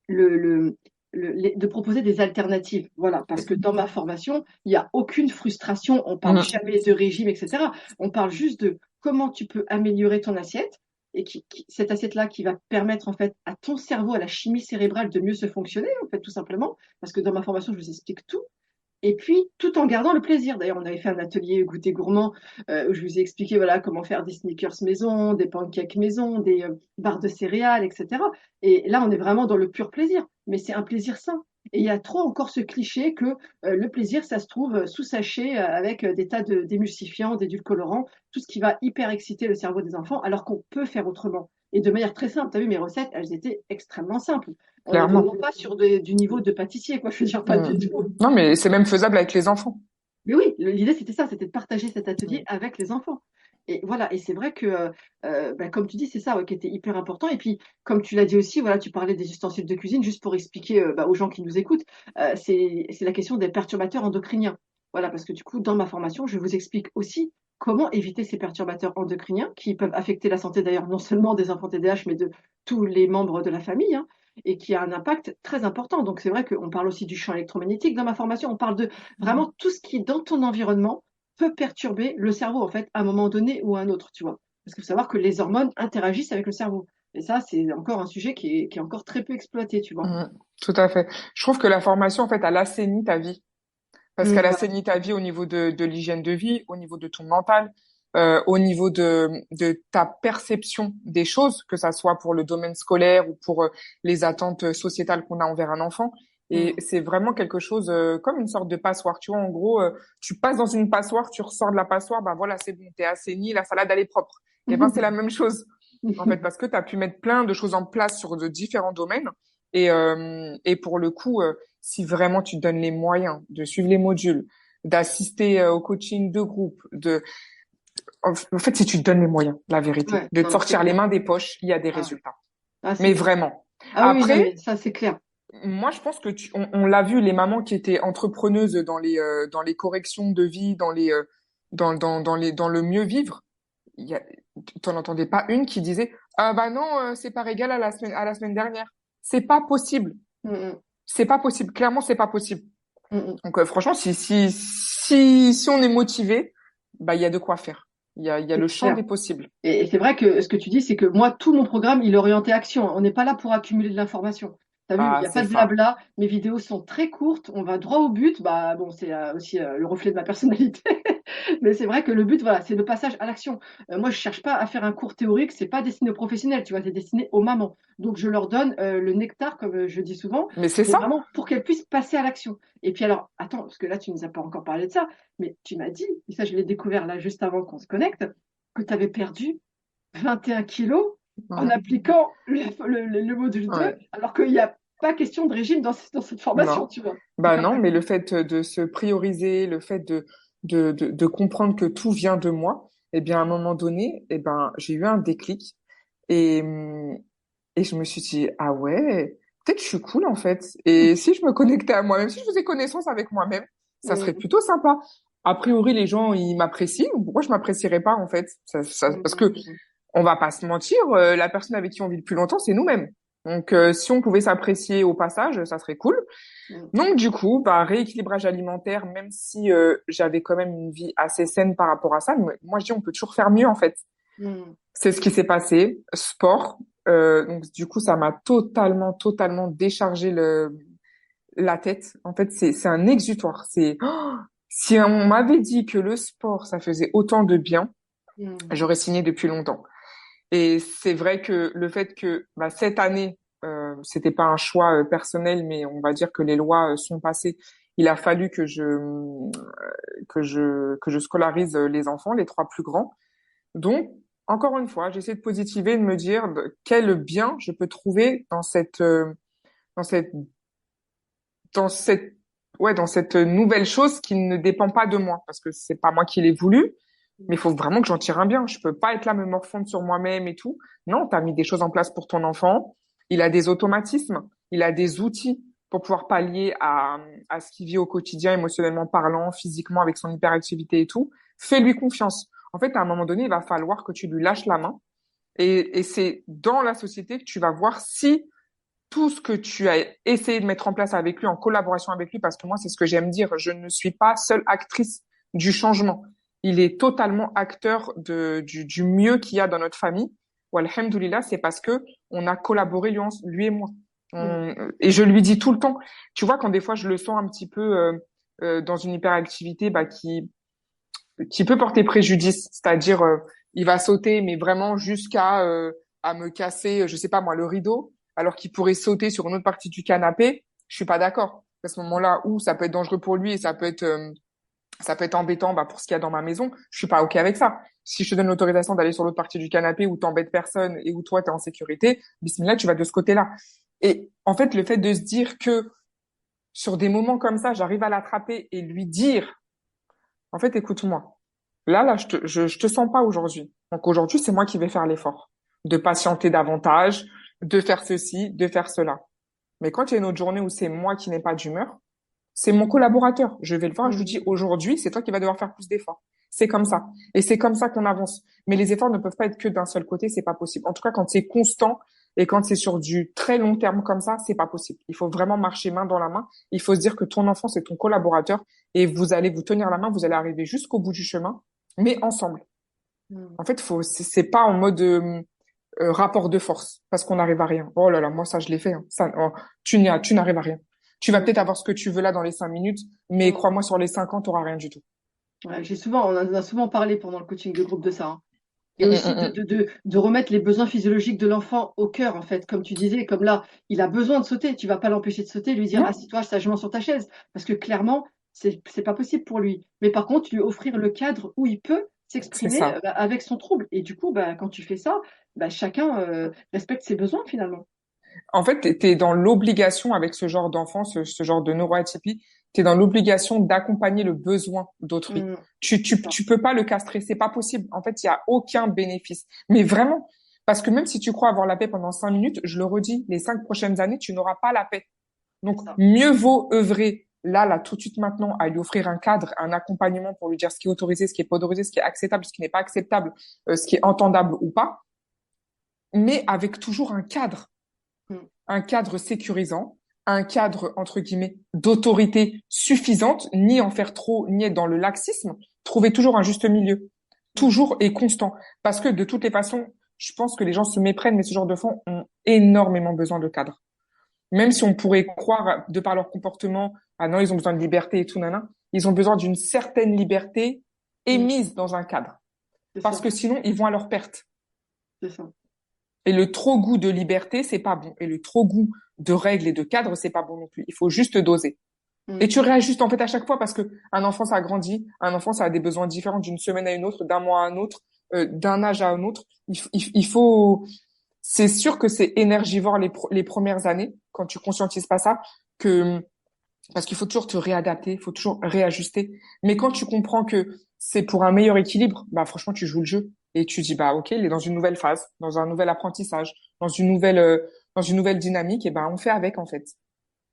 le, le, de proposer des alternatives. Voilà, parce que dans ma formation, il n'y a aucune frustration, on parle Mhm. jamais de régime, etc. On parle juste de comment tu peux améliorer ton assiette et cette assiette-là qui va permettre en fait à ton cerveau, à la chimie cérébrale de mieux se fonctionner, en fait, tout simplement. Parce que dans ma formation, je vous explique tout. Et puis, tout en gardant le plaisir. D'ailleurs, on avait fait un atelier goûter gourmand où je vous ai expliqué voilà, comment faire des sneakers maison, des pancakes maison, des barres de céréales, etc. Et là, on est vraiment dans le pur plaisir. Mais c'est un plaisir sain. Et il y a trop encore ce cliché que le plaisir, ça se trouve sous sachet avec des tas d'émulsifiants, d'édulcorants, tout ce qui va hyper exciter le cerveau des enfants, alors qu'on peut faire autrement. Et de manière très simple. Tu as vu, mes recettes, elles étaient extrêmement simples. On n'est Clairement. vraiment pas sur du niveau de pâtissier, quoi. Je veux dire, pas Mhm. du tout. Non, mais c'est même faisable avec les enfants. Mais oui, l'idée c'était ça, c'était de partager cet atelier Mm. avec les enfants. Et voilà, et c'est vrai que, bah, comme tu dis, c'est ça ouais, qui était hyper important. Et puis, comme tu l'as dit aussi, voilà, tu parlais des ustensiles de cuisine, juste pour expliquer bah, aux gens qui nous écoutent, c'est la question des perturbateurs endocriniens. Voilà, parce que du coup, dans ma formation, je vous explique aussi comment éviter ces perturbateurs endocriniens qui peuvent affecter la santé d'ailleurs non seulement des enfants TDAH, mais de tous les membres de la famille, hein, et qui a un impact très important. Donc, c'est vrai qu'on parle aussi du champ électromagnétique dans ma formation, on parle de Mm. vraiment tout ce qui, dans ton environnement, peut perturber le cerveau, en fait, à un moment donné ou à un autre, tu vois. Parce qu'il faut savoir que les hormones interagissent avec le cerveau. Et ça, c'est encore un sujet qui est encore très peu exploité, tu vois. Mm. Tout à fait. Je trouve que la formation, en fait, elle assainit ta vie. Parce qu'elle Voilà. assainit ta vie au niveau de l'hygiène de vie, au niveau de ton mental, au niveau de ta perception des choses, que ça soit pour le domaine scolaire ou pour les attentes sociétales qu'on a envers un enfant. Et Mm. c'est vraiment quelque chose comme une sorte de passoire. Tu vois, en gros, tu passes dans une passoire, tu ressors de la passoire, bah voilà, c'est bon, t'es assaini, la salade, elle est propre. Et ben, c'est la même chose, en fait, parce que tu as pu mettre plein de choses en place sur de différents domaines. Et pour le coup, si vraiment tu te donnes les moyens de suivre les modules, d'assister au coaching de groupe, en fait, si tu te donnes les moyens, la vérité, Ouais, de te non, mais c'est sortir les clair. mains des poches, il y a des Ah, résultats. ah, c'est Mais clair. vraiment. Ah oui, oui, non, mais Après, ça, c'est clair. moi, je pense que on l'a vu, les mamans qui étaient entrepreneuses dans les corrections de vie, dans le mieux vivre, il y a, t'en entendais pas une qui disait, ah bah non, c'est pas égal à la semaine dernière. C'est pas possible. Mm, mm, C'est pas possible. Clairement, c'est pas possible. mm, mm. Donc, franchement, si on est motivé, bah, il y a de quoi faire. Il y a C'est le champ clair. des possibles. Et c'est vrai que ce que tu dis, c'est que moi, tout mon programme, il est orienté action. On n'est pas là pour accumuler de l'information. Tu as vu, il Ah, n'y a pas c'est de ça. blabla. Mes vidéos sont très courtes. On va droit au but. Bah, bon, c'est aussi le reflet de ma personnalité. Mais c'est vrai que le but, voilà, c'est le passage à l'action. Moi, je cherche pas à faire un cours théorique. C'est pas destiné aux professionnels, tu vois, c'est destiné aux mamans. Donc, je leur donne le nectar, comme je dis souvent, Mais c'est mais ça. vraiment pour qu'elles puissent passer à l'action. Et puis alors, attends, parce que là, tu nous as pas encore parlé de ça, mais tu m'as dit, et ça, je l'ai découvert là juste avant qu'on se connecte, que tu avais perdu 21 kilos en Ouais. appliquant le module 2, Ouais. alors qu'il n'y a pas question de régime dans cette formation, Non. tu vois. Bah non, mais le fait de se prioriser, le fait de comprendre que tout vient de moi, eh bien, à un moment donné, eh ben, j'ai eu un déclic et, et je me suis dit, ah ouais, peut-être je suis cool en fait. Et si je me connectais à moi-même, si je faisais connaissance avec moi-même, ça serait Mm, plutôt sympa. A priori, les gens, ils m'apprécient. Pourquoi je m'apprécierais pas en fait? Parce que mm, on va pas se mentir, la personne avec qui on vit le plus longtemps, c'est nous-mêmes. Donc, si on pouvait s'apprécier au passage, ça serait cool. mm, Donc, du coup, bah, rééquilibrage alimentaire, même si j'avais quand même une vie assez saine par rapport à ça, mais moi, je dis, on peut toujours faire mieux, en fait. mm, C'est ce qui s'est passé. Sport. Donc, du coup, ça m'a totalement déchargé la tête. En fait, c'est un exutoire. Si on m'avait dit que le sport, ça faisait autant de bien, mm, j'aurais signé depuis longtemps. Et c'est vrai que le fait que bah, cette année, c'était pas un choix personnel, mais on va dire que les lois sont passées. Il a fallu que je scolarise les enfants, les trois plus grands. Donc, encore une fois, j'essaie de positiver, de me dire quel bien je peux trouver dans cette, dans cette, dans cette nouvelle chose qui ne dépend pas de moi, parce que c'est pas moi qui l'ai voulu. Mais il mm. faut vraiment que j'en tire un bien. Je peux pas être là, me morfondre sur moi-même et tout. Non, tu as mis des choses en place pour ton enfant. Il a des automatismes. Il a des outils pour pouvoir pallier à ce qu'il vit au quotidien, émotionnellement parlant, physiquement, avec son hyperactivité et tout. Fais-lui confiance. En fait, à un moment donné, il va falloir que tu lui lâches la main. Et c'est dans la société que tu vas voir si tout ce que tu as essayé de mettre en place avec lui, en collaboration avec lui, parce que moi, c'est ce que j'aime dire, je ne suis pas seule actrice du changement. Il est totalement acteur du mieux qu'il y a dans notre famille. Walhamdoulilah, c'est parce que on a collaboré, lui et moi. Mm. Et je lui dis tout le temps, tu vois, quand des fois je le sens un petit peu dans une hyperactivité bah, qui peut porter préjudice, c'est-à-dire il va sauter, mais vraiment jusqu'à à me casser, je sais pas moi, le rideau, alors qu'il pourrait sauter sur une autre partie du canapé. Je suis pas d'accord. À ce moment-là, où ça peut être dangereux pour lui et ça peut être embêtant bah, pour ce qu'il y a dans ma maison, je suis pas OK avec ça. Si je te donne l'autorisation d'aller sur l'autre partie du canapé où t'embêtes personne et où toi t'es en sécurité, bismillah, tu vas de ce côté-là. Et en fait, le fait de se dire que sur des moments comme ça, j'arrive à l'attraper et lui dire En fait, écoute-moi. Là, je te sens pas aujourd'hui. Donc aujourd'hui, c'est moi qui vais faire l'effort de patienter davantage, de faire ceci, de faire cela. Mais quand il y a une autre journée où c'est moi qui n'ai pas d'humeur, c'est mon collaborateur. Je vais le voir, je lui dis Mm. aujourd'hui, c'est toi qui vas devoir faire plus d'efforts. C'est comme ça. Et c'est comme ça qu'on avance. Mais les efforts ne peuvent pas être que d'un seul côté, c'est pas possible. En tout cas, quand c'est constant et quand c'est sur du très long terme comme ça, c'est pas possible. Il faut vraiment marcher main dans la main. Il faut se dire que ton enfant, c'est ton collaborateur et vous allez vous tenir la main, vous allez arriver jusqu'au bout du chemin, mais ensemble. Mm. En fait, c'est pas en mode rapport de force parce qu'on n'arrive à rien. Oh là là, moi ça je l'ai fait. Hein. Ça, oh, tu n'arrives à rien. Tu vas Mm. peut-être avoir ce que tu veux là dans les 5 minutes, mais Mm. crois-moi, sur les 5 ans, tu n'auras rien du tout. Ouais, on en a souvent parlé pendant le coaching de groupe de ça, hein. Et Mm, aussi mm, mm, de remettre les besoins physiologiques de l'enfant au cœur, en fait. Comme tu disais, comme là, il a besoin de sauter. Tu vas pas l'empêcher de sauter, lui mm. dire Non, assis-toi sagement sur ta chaise. Parce que clairement, c'est pas possible pour lui. Mais par contre, lui offrir le cadre où il peut c'est s'exprimer ça. bah, avec son trouble. Et du coup, bah, quand tu fais ça, bah, chacun respecte ses besoins finalement. En fait, tu es dans l'obligation avec ce genre d'enfant, ce genre de neuroatypie, tu es dans l'obligation d'accompagner le besoin d'autrui. Mm, c'est ça. Tu peux pas le castrer, c'est pas possible. En fait, il y a aucun bénéfice. Mais vraiment, parce que même si tu crois avoir la paix pendant 5 minutes, je le redis, les 5 prochaines années, tu n'auras pas la paix. C'est Donc, ça. mieux vaut œuvrer là, tout de suite maintenant, à lui offrir un cadre, un accompagnement pour lui dire ce qui est autorisé, ce qui est pas autorisé, ce qui est acceptable, ce qui n'est pas acceptable, ce qui est entendable ou pas, mais avec toujours Mm, un cadre sécurisant, un cadre, entre guillemets, d'autorité suffisante, ni en faire trop, ni être dans le laxisme, trouver toujours un juste milieu, mm. toujours et constant. Parce que de toutes les façons, je pense que les gens se méprennent, mais ce genre de enfants ont énormément besoin de cadre. Même si on pourrait croire, de par leur comportement, ah non, ils ont besoin de liberté et tout, nana, ils ont besoin d'une certaine liberté Mm. émise dans un cadre. C'est Parce ça. que sinon, ils vont à leur perte. C'est ça. Et le trop goût de liberté, c'est pas bon. Et le trop goût de règles et de cadres, c'est pas bon non plus. Il faut juste doser. Et Mm. tu réajustes en fait à chaque fois parce que un enfant, ça grandit. Un enfant, ça a des besoins différents d'une semaine à une autre, d'un mois à un autre, d'un âge à un autre. Il faut, c'est sûr que c'est énergivore les premières années quand tu conscientises pas ça, que parce qu'il faut toujours te réadapter, il faut toujours réajuster. Mais quand tu comprends que c'est pour un meilleur équilibre, bah franchement, tu joues le jeu et tu dis bah ok, il est dans une nouvelle phase, dans un nouvel apprentissage, dans une nouvelle dynamique, et ben on fait avec en fait.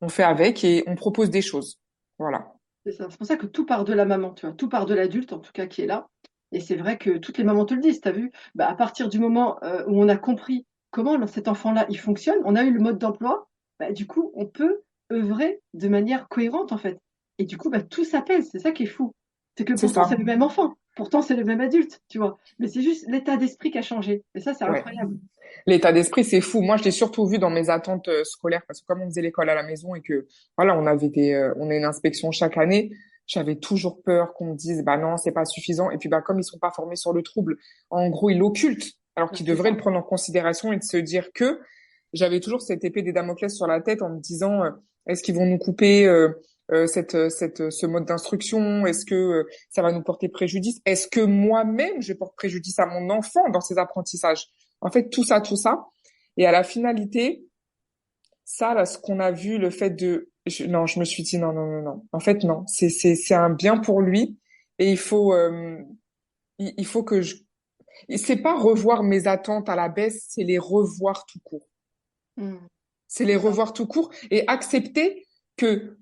On fait avec et on propose des choses. Voilà. C'est ça. C'est pour ça que tout part de la maman, tu vois, tout part de l'adulte, en tout cas, qui est là. Et c'est vrai que toutes les mamans te le disent, tu as vu, bah, à partir du moment où on a compris comment cet enfant-là, il fonctionne, on a eu le mode d'emploi, bah, du coup, on peut œuvrer de manière cohérente, en fait. Et du coup, bah, tout s'apaise, c'est ça qui est fou. C'est que C'est pourtant, c'est le ça. même enfant, pourtant, c'est le même adulte, tu vois. Mais c'est juste l'état d'esprit qui a changé. Et ça, c'est Ouais. incroyable. L'état d'esprit, c'est fou. Moi, je l'ai surtout vu dans mes attentes scolaires parce que comme on faisait l'école à la maison et que voilà, on a une inspection chaque année, j'avais toujours peur qu'on me dise bah non, c'est pas suffisant. Et puis bah comme ils sont pas formés sur le trouble, en gros, ils l'occultent alors qu'ils C'est devraient ça. le prendre en considération et de se dire que j'avais toujours cette épée des Damoclès sur la tête en me disant est-ce qu'ils vont nous couper ce mode d'instruction? Est-ce que ça va nous porter préjudice? Est-ce que moi-même je porte préjudice à mon enfant dans ses apprentissages? En fait, tout ça. Et à la finalité, ça, là, ce qu'on a vu, le fait de, non, je me suis dit non. En fait, non, c'est un bien pour lui et il faut que je, c'est pas revoir mes attentes à la baisse, c'est les revoir tout court. Mm. C'est les C'est ça. revoir tout court et accepter que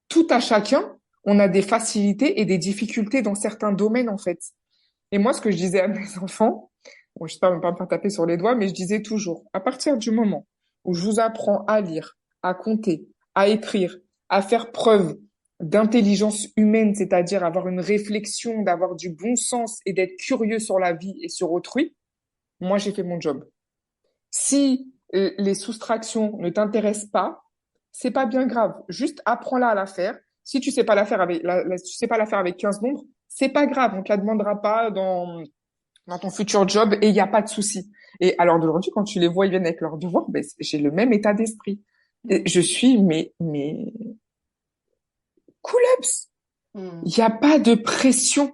tout à chacun, on a des facilités et des difficultés dans certains domaines, en fait. Et moi, ce que je disais à mes enfants, bon, je sais pas, même pas me faire taper sur les doigts, mais je disais toujours, à partir du moment où je vous apprends à lire, à compter, à écrire, à faire preuve d'intelligence humaine, c'est-à-dire avoir une réflexion, d'avoir du bon sens et d'être curieux sur la vie et sur autrui, moi, j'ai fait mon job. Si les soustractions ne t'intéressent pas, c'est pas bien grave. Juste apprends-la à la faire. Si tu sais pas la faire avec, tu sais pas la faire avec 15 nombres, c'est pas grave. On te la demandera pas dans ton futur job et il n'y a pas de souci. Et alors d'aujourd'hui, quand tu les vois, ils viennent avec leurs devoirs, ben, j'ai le même état d'esprit. Et Mm. je suis, mais, cool-ups. Il Mm. n'y a pas de pression.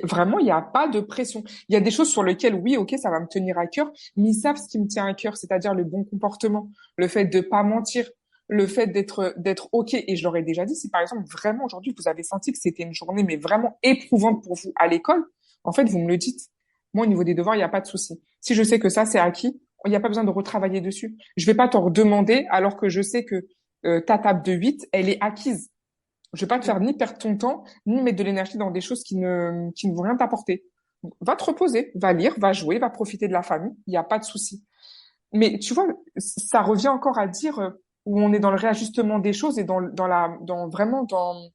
Vraiment, il n'y a pas de pression. Il y a des choses sur lesquelles, oui, ok, ça va me tenir à cœur, mais ils savent ce qui me tient à cœur, c'est-à-dire le bon comportement, le fait de pas mentir, le fait d'être OK. Et je leur ai déjà dit, si par exemple, vraiment aujourd'hui, vous avez senti que c'était une journée, mais vraiment éprouvante pour vous à l'école, en fait, vous me le dites. Moi, au niveau des devoirs, il n'y a pas de souci. Si je sais que ça, c'est acquis, il n'y a pas besoin de retravailler dessus. Je vais pas t'en redemander alors que je sais que ta table de 8, elle est acquise. Je vais pas te faire ni perdre ton temps, ni mettre de l'énergie dans des choses qui ne vont rien t'apporter. Va te reposer, va lire, va jouer, va profiter de la famille. Il n'y a pas de souci. Mais tu vois, ça revient encore à dire où on est dans le réajustement des choses et vraiment dans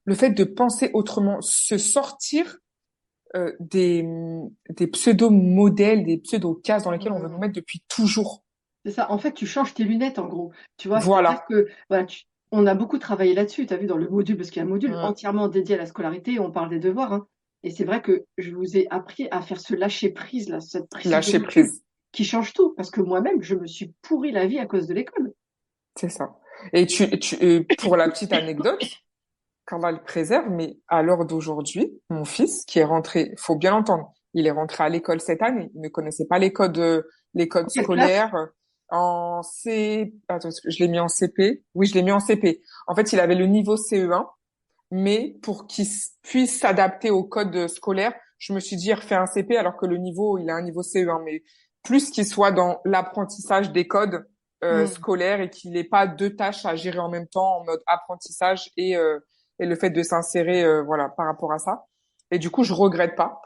le fait de penser autrement, se sortir euh, des, des pseudo-modèles, des pseudo-cases dans lesquelles on veut nous Mm. mettre depuis toujours. C'est ça. En fait, tu changes tes lunettes, en gros. Tu vois, c'est-à-dire Voilà. que voilà, on a beaucoup travaillé là-dessus, tu as vu, dans le module, parce qu'il y a un module Mm. entièrement dédié à la scolarité, et on parle des devoirs, hein. Et c'est vrai que je vous ai appris à faire ce lâcher-prise, là, cette prise de Lâcher recul prise. qui change tout. Parce que moi-même, je me suis pourri la vie à cause de l'école. C'est ça. Et pour la petite anecdote, qu'Allah le préserve, mais à l'heure d'aujourd'hui, mon fils, qui est rentré, faut bien l'entendre, il est rentré à l'école cette année, il ne connaissait pas les codes Quelle classe? scolaires en C, attends, est-ce que je l'ai mis en CP? Oui, je l'ai mis en CP. En fait, il avait le niveau CE1, mais pour qu'il puisse s'adapter au code scolaire, je me suis dit, refais un CP alors que le niveau, il a un niveau CE1, mais plus qu'il soit dans l'apprentissage des codes Hmm. scolaires et qu'il n'ait pas deux tâches à gérer en même temps en mode apprentissage et le fait de s'insérer voilà par rapport à ça. Et du coup, je regrette pas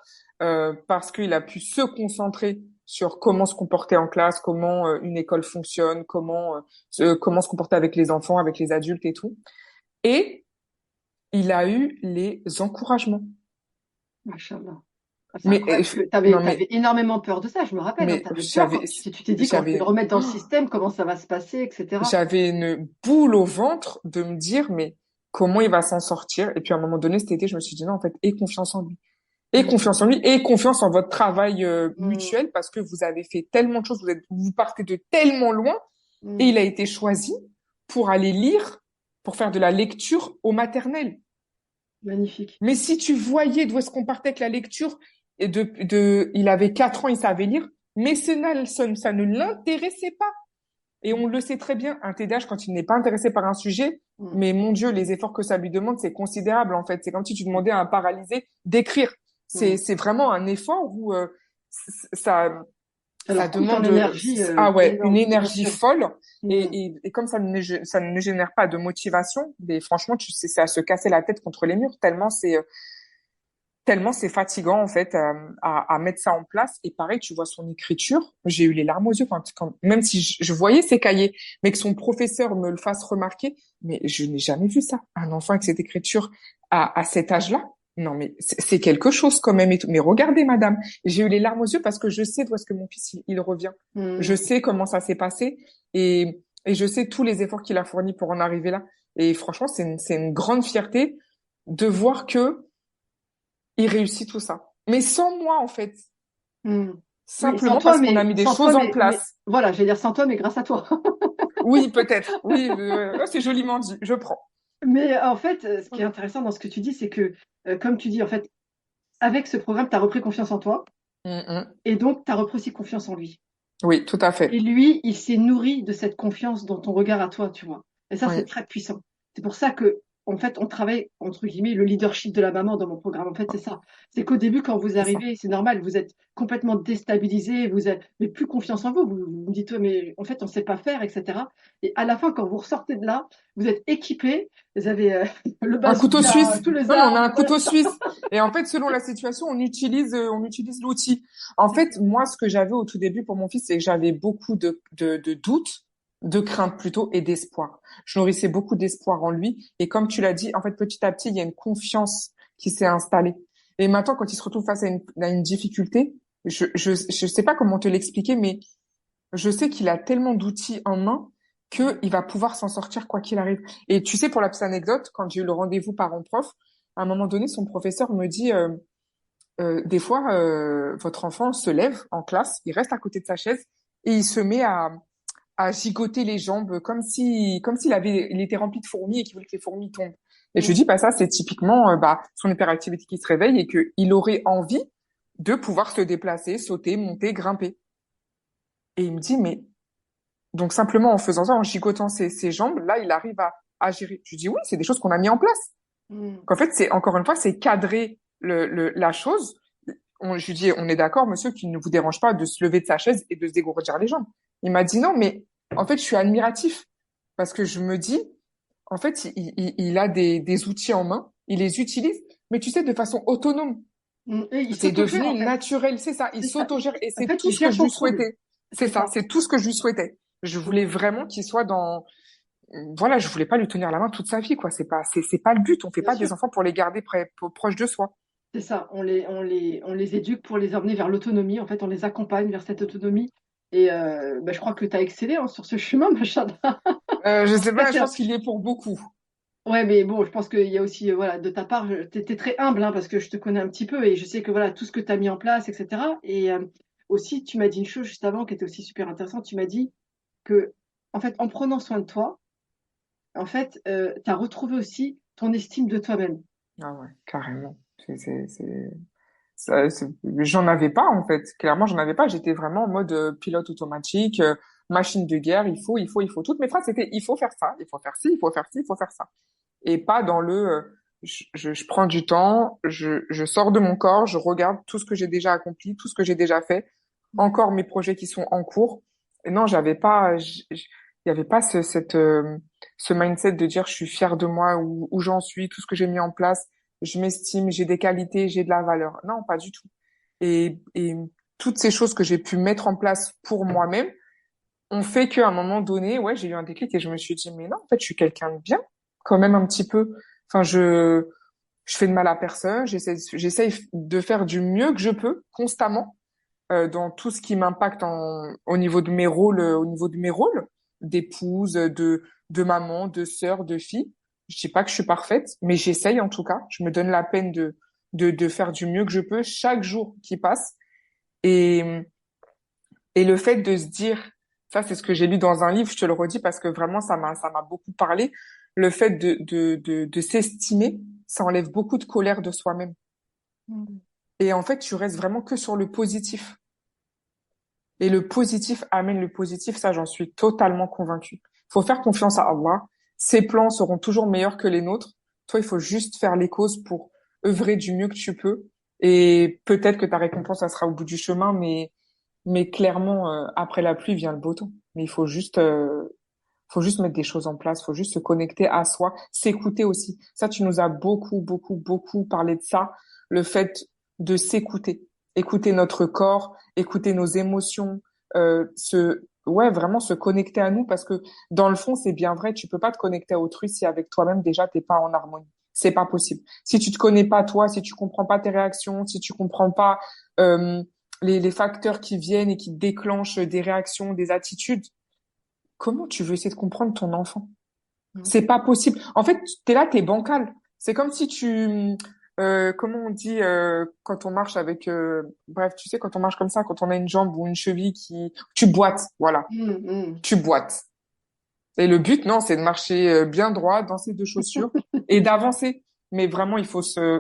parce qu'il a pu se concentrer sur comment se comporter en classe, comment une école fonctionne, comment se comporter avec les enfants, avec les adultes et tout. Et il a eu les encouragements. Machallah. Ah, c'est Mais incroyable que non t'avais énormément peur de ça, je me rappelle, hein, mais t'avais peur quand tu t'es dit quand je vais le j'avais remettre dans le système, comment ça va se passer, etc. j'avais une boule au ventre de me dire mais comment il va s'en sortir. Et puis à un moment donné cet été je me suis dit non en fait aie confiance en lui, aie Hmm. confiance en lui, aie confiance en votre travail Hmm. mutuel parce que vous avez fait tellement de choses, vous partez de tellement loin et Hmm. il a été choisi pour aller lire, pour faire de la lecture au maternel. Magnifique. Mais si tu voyais d'où est-ce qu'on partait avec la lecture, il avait 4 ans, il savait lire, mais ça ne l'intéressait pas. Et on le sait très bien, un TDAH, quand il n'est pas intéressé par un sujet, Hmm. mais mon Dieu, les efforts que ça lui demande, c'est considérable, en fait. C'est comme si tu demandais à un paralysé d'écrire. Hmm. C'est vraiment un effort où ça, Ça ça leur coûte en demande, énergie ah ouais, une énorme, bien énergie sûr. folle. Hmm. Et comme ça ne génère pas de motivation, mais franchement, tu sais, c'est à se casser la tête contre les murs, tellement c'est fatigant en fait à mettre ça en place. Et pareil, tu vois son écriture, j'ai eu les larmes aux yeux même si je voyais ses cahiers, mais que son professeur me le fasse remarquer, mais je n'ai jamais vu ça. Un enfant avec cette écriture à cet âge-là, non mais c'est quelque chose quand même et tout. Mais regardez madame, j'ai eu les larmes aux yeux parce que je sais d'où est-ce que mon fils il revient. Je Hmm. sais comment ça s'est passé et je sais tous les efforts qu'il a fournis pour en arriver là. Et franchement, c'est une grande fierté de voir que il réussit tout ça. Mais sans moi, en fait. Hmm. Oui, Simplement parce qu'on a mis des sans toi, choses en mais place. voilà, je vais dire sans toi, mais grâce à toi. Oui, peut-être. Oui, c'est joliment dit. Je prends. Mais en fait, ce qui est intéressant dans ce que tu dis, c'est que, comme tu dis, en fait, avec ce programme, tu as repris confiance en toi Mm. et donc tu as repris aussi confiance en lui. Oui, tout à Et fait. lui, il s'est nourri de cette confiance dans ton regard à toi, tu vois. Et ça, c'est Oui. très puissant. C'est pour ça que, en fait, on travaille, entre guillemets, le leadership de la maman dans mon programme. En fait, c'est ça. C'est qu'au début, quand vous C'est ça. arrivez, c'est normal, vous êtes complètement déstabilisé, vous avez mais plus confiance en vous. Vous dites, ouais, mais en fait, on ne sait pas faire, etc. Et à la fin, quand vous ressortez de là, vous êtes équipé, vous avez le Un couteau bazooka, suisse. tous les Non, mais on a armes. un couteau suisse. Et en fait, selon la situation, on utilise l'outil. En fait, moi, ce que j'avais au tout début pour mon fils, c'est que j'avais beaucoup de doutes, de craintes plutôt, et d'espoir. Je nourrissais beaucoup d'espoir en lui. Et comme tu l'as dit, en fait, petit à petit, il y a une confiance qui s'est installée. Et maintenant, quand il se retrouve face à une difficulté, je sais pas comment te l'expliquer, mais je sais qu'il a tellement d'outils en main qu'il va pouvoir s'en sortir quoi qu'il arrive. Et tu sais, pour la petite anecdote, quand j'ai eu le rendez-vous parent-prof, à un moment donné, son professeur me dit, des fois, votre enfant se lève en classe, il reste à côté de sa chaise et il se met à gigoter les jambes comme il était rempli de fourmis et qu'il voulait que les fourmis tombent. Et je lui Mm. dis, bah, ça, c'est typiquement, son hyperactivité qui se réveille et qu'il aurait envie de pouvoir se déplacer, sauter, monter, grimper. Et il me dit, Donc simplement en faisant ça, en gigotant ses jambes, là, il arrive à gérer. Je dis oui, c'est des choses qu'on a mis en place. Mm. Qu'en fait, c'est encore une fois, c'est cadrer la chose. Je lui dis, on est d'accord, monsieur, qu'il ne vous dérange pas de se lever de sa chaise et de se dégourdir les jambes. Il m'a dit non, mais en fait, je suis admiratif parce que je me dis, en fait, il a des outils en main, il les utilise, mais tu sais, de façon autonome. Mm. Et il C'est s'autogère, devenu en fait. naturel, c'est ça. Il C'est ça. s'autogère et En c'est fait, tout il ce que gère je son lui trouble. souhaitais. C'est C'est ça, ça. c'est tout ce que je lui souhaitais. Je voulais Mm. vraiment qu'il soit dans, voilà, je voulais pas lui tenir la main toute sa vie, quoi. C'est pas le but. On fait Bien pas sûr. des enfants pour les garder proches de soi. C'est ça, on les éduque pour les emmener vers l'autonomie. En fait, on les accompagne vers cette autonomie. Et bah, je crois que tu as excellé hein, sur ce chemin, Machada. Je En tout sais cas, pas, je pense qu'il y est pour beaucoup. ouais, mais bon, je pense qu'il y a aussi, voilà, de ta part, tu étais très humble, hein, parce que je te connais un petit peu et je sais que voilà, tout ce que tu as mis en place, etc. Et aussi, tu m'as dit une chose juste avant qui était aussi super intéressante. Tu m'as dit que, en fait, en prenant soin de toi, en fait, tu as retrouvé aussi ton estime de toi-même. Ah ouais, carrément. J'en avais pas, en fait. Clairement, j'en avais pas. J'étais vraiment en mode pilote automatique, machine de guerre. Il faut. Toutes mes phrases, c'était il faut faire ça, il faut faire ci, il faut faire ci, il faut faire ça. Et pas dans je prends du temps, je sors de mon corps, je regarde tout ce que j'ai déjà accompli, tout ce que j'ai déjà fait, encore mes projets qui sont en cours. Et non, j'avais pas, il y avait pas ce mindset de dire je suis fière de moi, où j'en suis, tout ce que j'ai mis en place, je m'estime, j'ai des qualités, j'ai de la valeur. Non, pas du tout. Et toutes ces choses que j'ai pu mettre en place pour moi-même ont fait qu'à un moment donné, ouais, j'ai eu un déclic et je me suis dit, mais non, en fait, je suis quelqu'un de bien, quand même un petit peu. Enfin, je fais de mal à personne, j'essaie de faire du mieux que je peux constamment dans tout ce qui m'impacte au niveau de mes rôles, d'épouse, de maman, de sœur, de fille. Je dis pas que je suis parfaite, mais j'essaye en tout cas. Je me donne la peine de faire du mieux que je peux chaque jour qui passe. Et, et le fait de se dire, ça c'est ce que j'ai lu dans un livre, je te le redis parce que vraiment ça m'a beaucoup parlé. Le fait de s'estimer, ça enlève beaucoup de colère de soi-même. Mm. Et en fait, tu restes vraiment que sur le positif. Et le positif amène le positif, ça j'en suis totalement convaincue. Faut faire confiance à Allah. Ses plans seront toujours meilleurs que les nôtres. Toi, il faut juste faire les causes pour œuvrer du mieux que tu peux. Et peut-être que ta récompense, ça sera au bout du chemin, mais clairement, après la pluie vient le beau temps. Mais faut juste mettre des choses en place. Faut juste se connecter à soi, s'écouter aussi. Ça, tu nous as beaucoup, beaucoup, beaucoup parlé de ça. Le fait de s'écouter, écouter notre corps, écouter nos émotions, ouais, vraiment se connecter à nous parce que dans le fond, c'est bien vrai. Tu peux pas te connecter à autrui si avec toi-même déjà t'es pas en harmonie. C'est pas possible. Si tu te connais pas toi, si tu comprends pas tes réactions, si tu comprends pas euh, les facteurs qui viennent et qui déclenchent des réactions, des attitudes, comment tu veux essayer de comprendre ton enfant? Mm. C'est pas possible. En fait, t'es là, t'es bancal. C'est comme si comment on dit quand on marche avec, bref, tu sais, quand on marche comme ça, quand on a une jambe ou une cheville tu boites, voilà, Mm. Mm. tu boites. Et le but, non, c'est de marcher bien droit dans ses deux chaussures et d'avancer. Mais vraiment,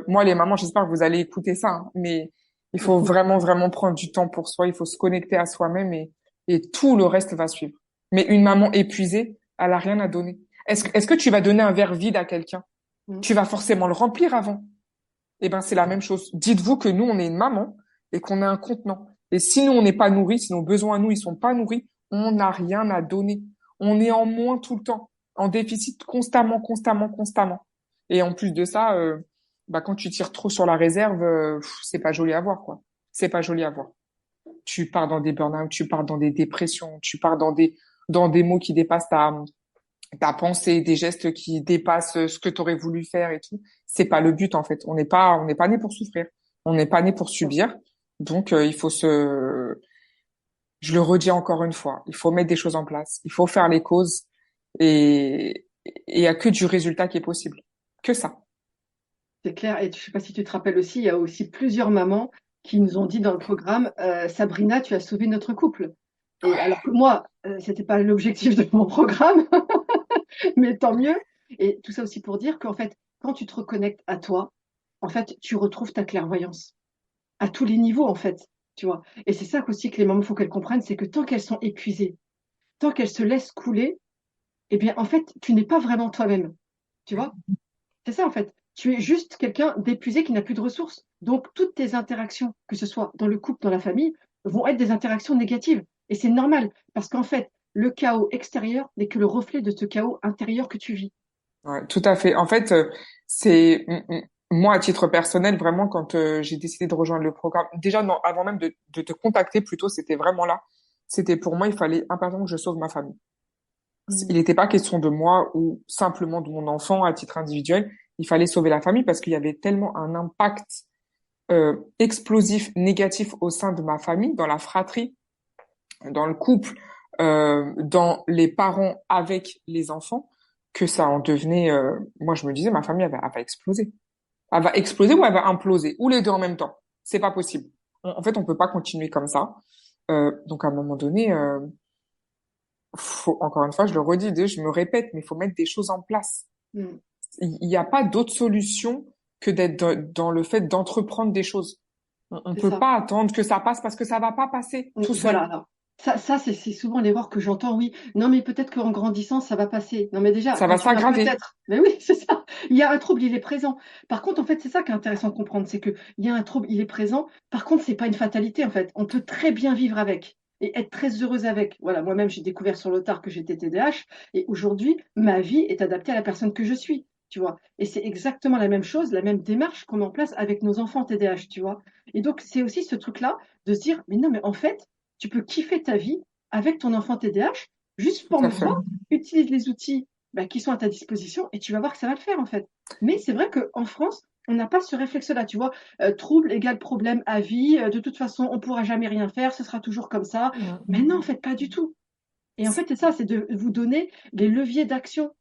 moi, les mamans, j'espère que vous allez écouter ça, hein, mais il faut vraiment, vraiment prendre du temps pour soi. Il faut se connecter à soi-même et tout le reste va suivre. Mais une maman épuisée, elle a rien à donner. Est-ce que tu vas donner un verre vide à quelqu'un? Mm. Tu vas forcément le remplir avant. Eh ben, c'est la même chose. Dites-vous que nous, on est une maman et qu'on est un contenant. Et si nous, on n'est pas nourris, si nos besoins à nous, ils sont pas nourris, on n'a rien à donner. On est en moins tout le temps, en déficit constamment, constamment, constamment. Et en plus de ça, bah, quand tu tires trop sur la réserve, c'est pas joli à voir, quoi. C'est pas joli à voir. Tu pars dans des burn-out, tu pars dans des dépressions, tu pars dans des mots qui dépassent ta pensée, des gestes qui dépassent ce que tu aurais voulu faire et tout. C'est pas le but en fait. On n'est pas né pour souffrir. On n'est pas né pour subir. Donc je le redis encore une fois, il faut mettre des choses en place. Il faut faire les causes et il y a que du résultat qui est possible. Que ça. C'est clair. Et je sais pas si tu te rappelles aussi, il y a aussi plusieurs mamans qui nous ont dit dans le programme, Sabrina, tu as sauvé notre couple. Et alors que moi, c'était pas l'objectif de mon programme, mais tant mieux. Et tout ça aussi pour dire qu'en fait, quand tu te reconnectes à toi, en fait, tu retrouves ta clairvoyance à tous les niveaux, en fait, tu vois. Et c'est ça aussi que les mamans, faut qu'elles comprennent, c'est que tant qu'elles sont épuisées, tant qu'elle se laisse couler, eh bien, en fait, tu n'es pas vraiment toi-même. Tu vois? C'est ça, en fait. Tu es juste quelqu'un d'épuisé qui n'a plus de ressources. Donc, toutes tes interactions, que ce soit dans le couple, dans la famille, vont être des interactions négatives. Et c'est normal, parce qu'en fait, le chaos extérieur n'est que le reflet de ce chaos intérieur que tu vis. Ouais, tout à fait. En fait, moi, à titre personnel, vraiment, quand j'ai décidé de rejoindre le programme, déjà, non, avant même de te contacter, plutôt, c'était vraiment là. C'était pour moi, il fallait impérativement que je sauve ma famille. Il Mm. n'était pas question de moi ou simplement de mon enfant à titre individuel. Il fallait sauver la famille parce qu'il y avait tellement un impact explosif, négatif au sein de ma famille, dans la fratrie, dans le couple, dans les parents avec les enfants, que ça en devenait. Moi, je me disais, ma famille, elle va exploser. Elle va exploser ou elle va imploser, ou les deux en même temps. C'est pas possible. En fait, on peut pas continuer comme ça. Donc, à un moment donné, faut, encore une fois, je le redis, je me répète, mais il faut mettre des choses en place. Mm. Il n'y a pas d'autre solution que d'être dans le fait d'entreprendre des choses. On C'est peut ça. pas attendre que ça passe parce que ça va pas passer tout Voilà, seul. alors, ça c'est souvent l'erreur que j'entends, oui. Non, mais peut-être qu'en grandissant, ça va passer. Non, mais déjà, Ça quand va tu as un s'aggraver. peut-être, mais oui, c'est ça. Il y a un trouble, il est présent. Par contre, en fait, c'est ça qui est intéressant de comprendre, c'est qu'il y a un trouble, il est présent. Par contre, c'est pas une fatalité, en fait. On peut très bien vivre avec et être très heureuse avec. Voilà, moi-même, j'ai découvert sur le tard que j'étais TDAH et aujourd'hui, ma vie est adaptée à la personne que je suis, tu vois. Et c'est exactement la même chose, la même démarche qu'on met en place avec nos enfants TDAH, tu vois. Et donc, c'est aussi ce truc-là de se dire, mais non, mais en fait, tu peux kiffer ta vie avec ton enfant TDAH. Juste Tout à forme-toi, fait. utilise les outils qui sont à ta disposition et tu vas voir que ça va le faire en fait. Mais c'est vrai qu'en France, on n'a pas ce réflexe-là, tu vois. Trouble égale problème à vie. De toute façon, on ne pourra jamais rien faire, ce sera toujours comme ça. Mais non, en fait, pas du tout. Et en fait, c'est ça, c'est de vous donner les leviers d'action.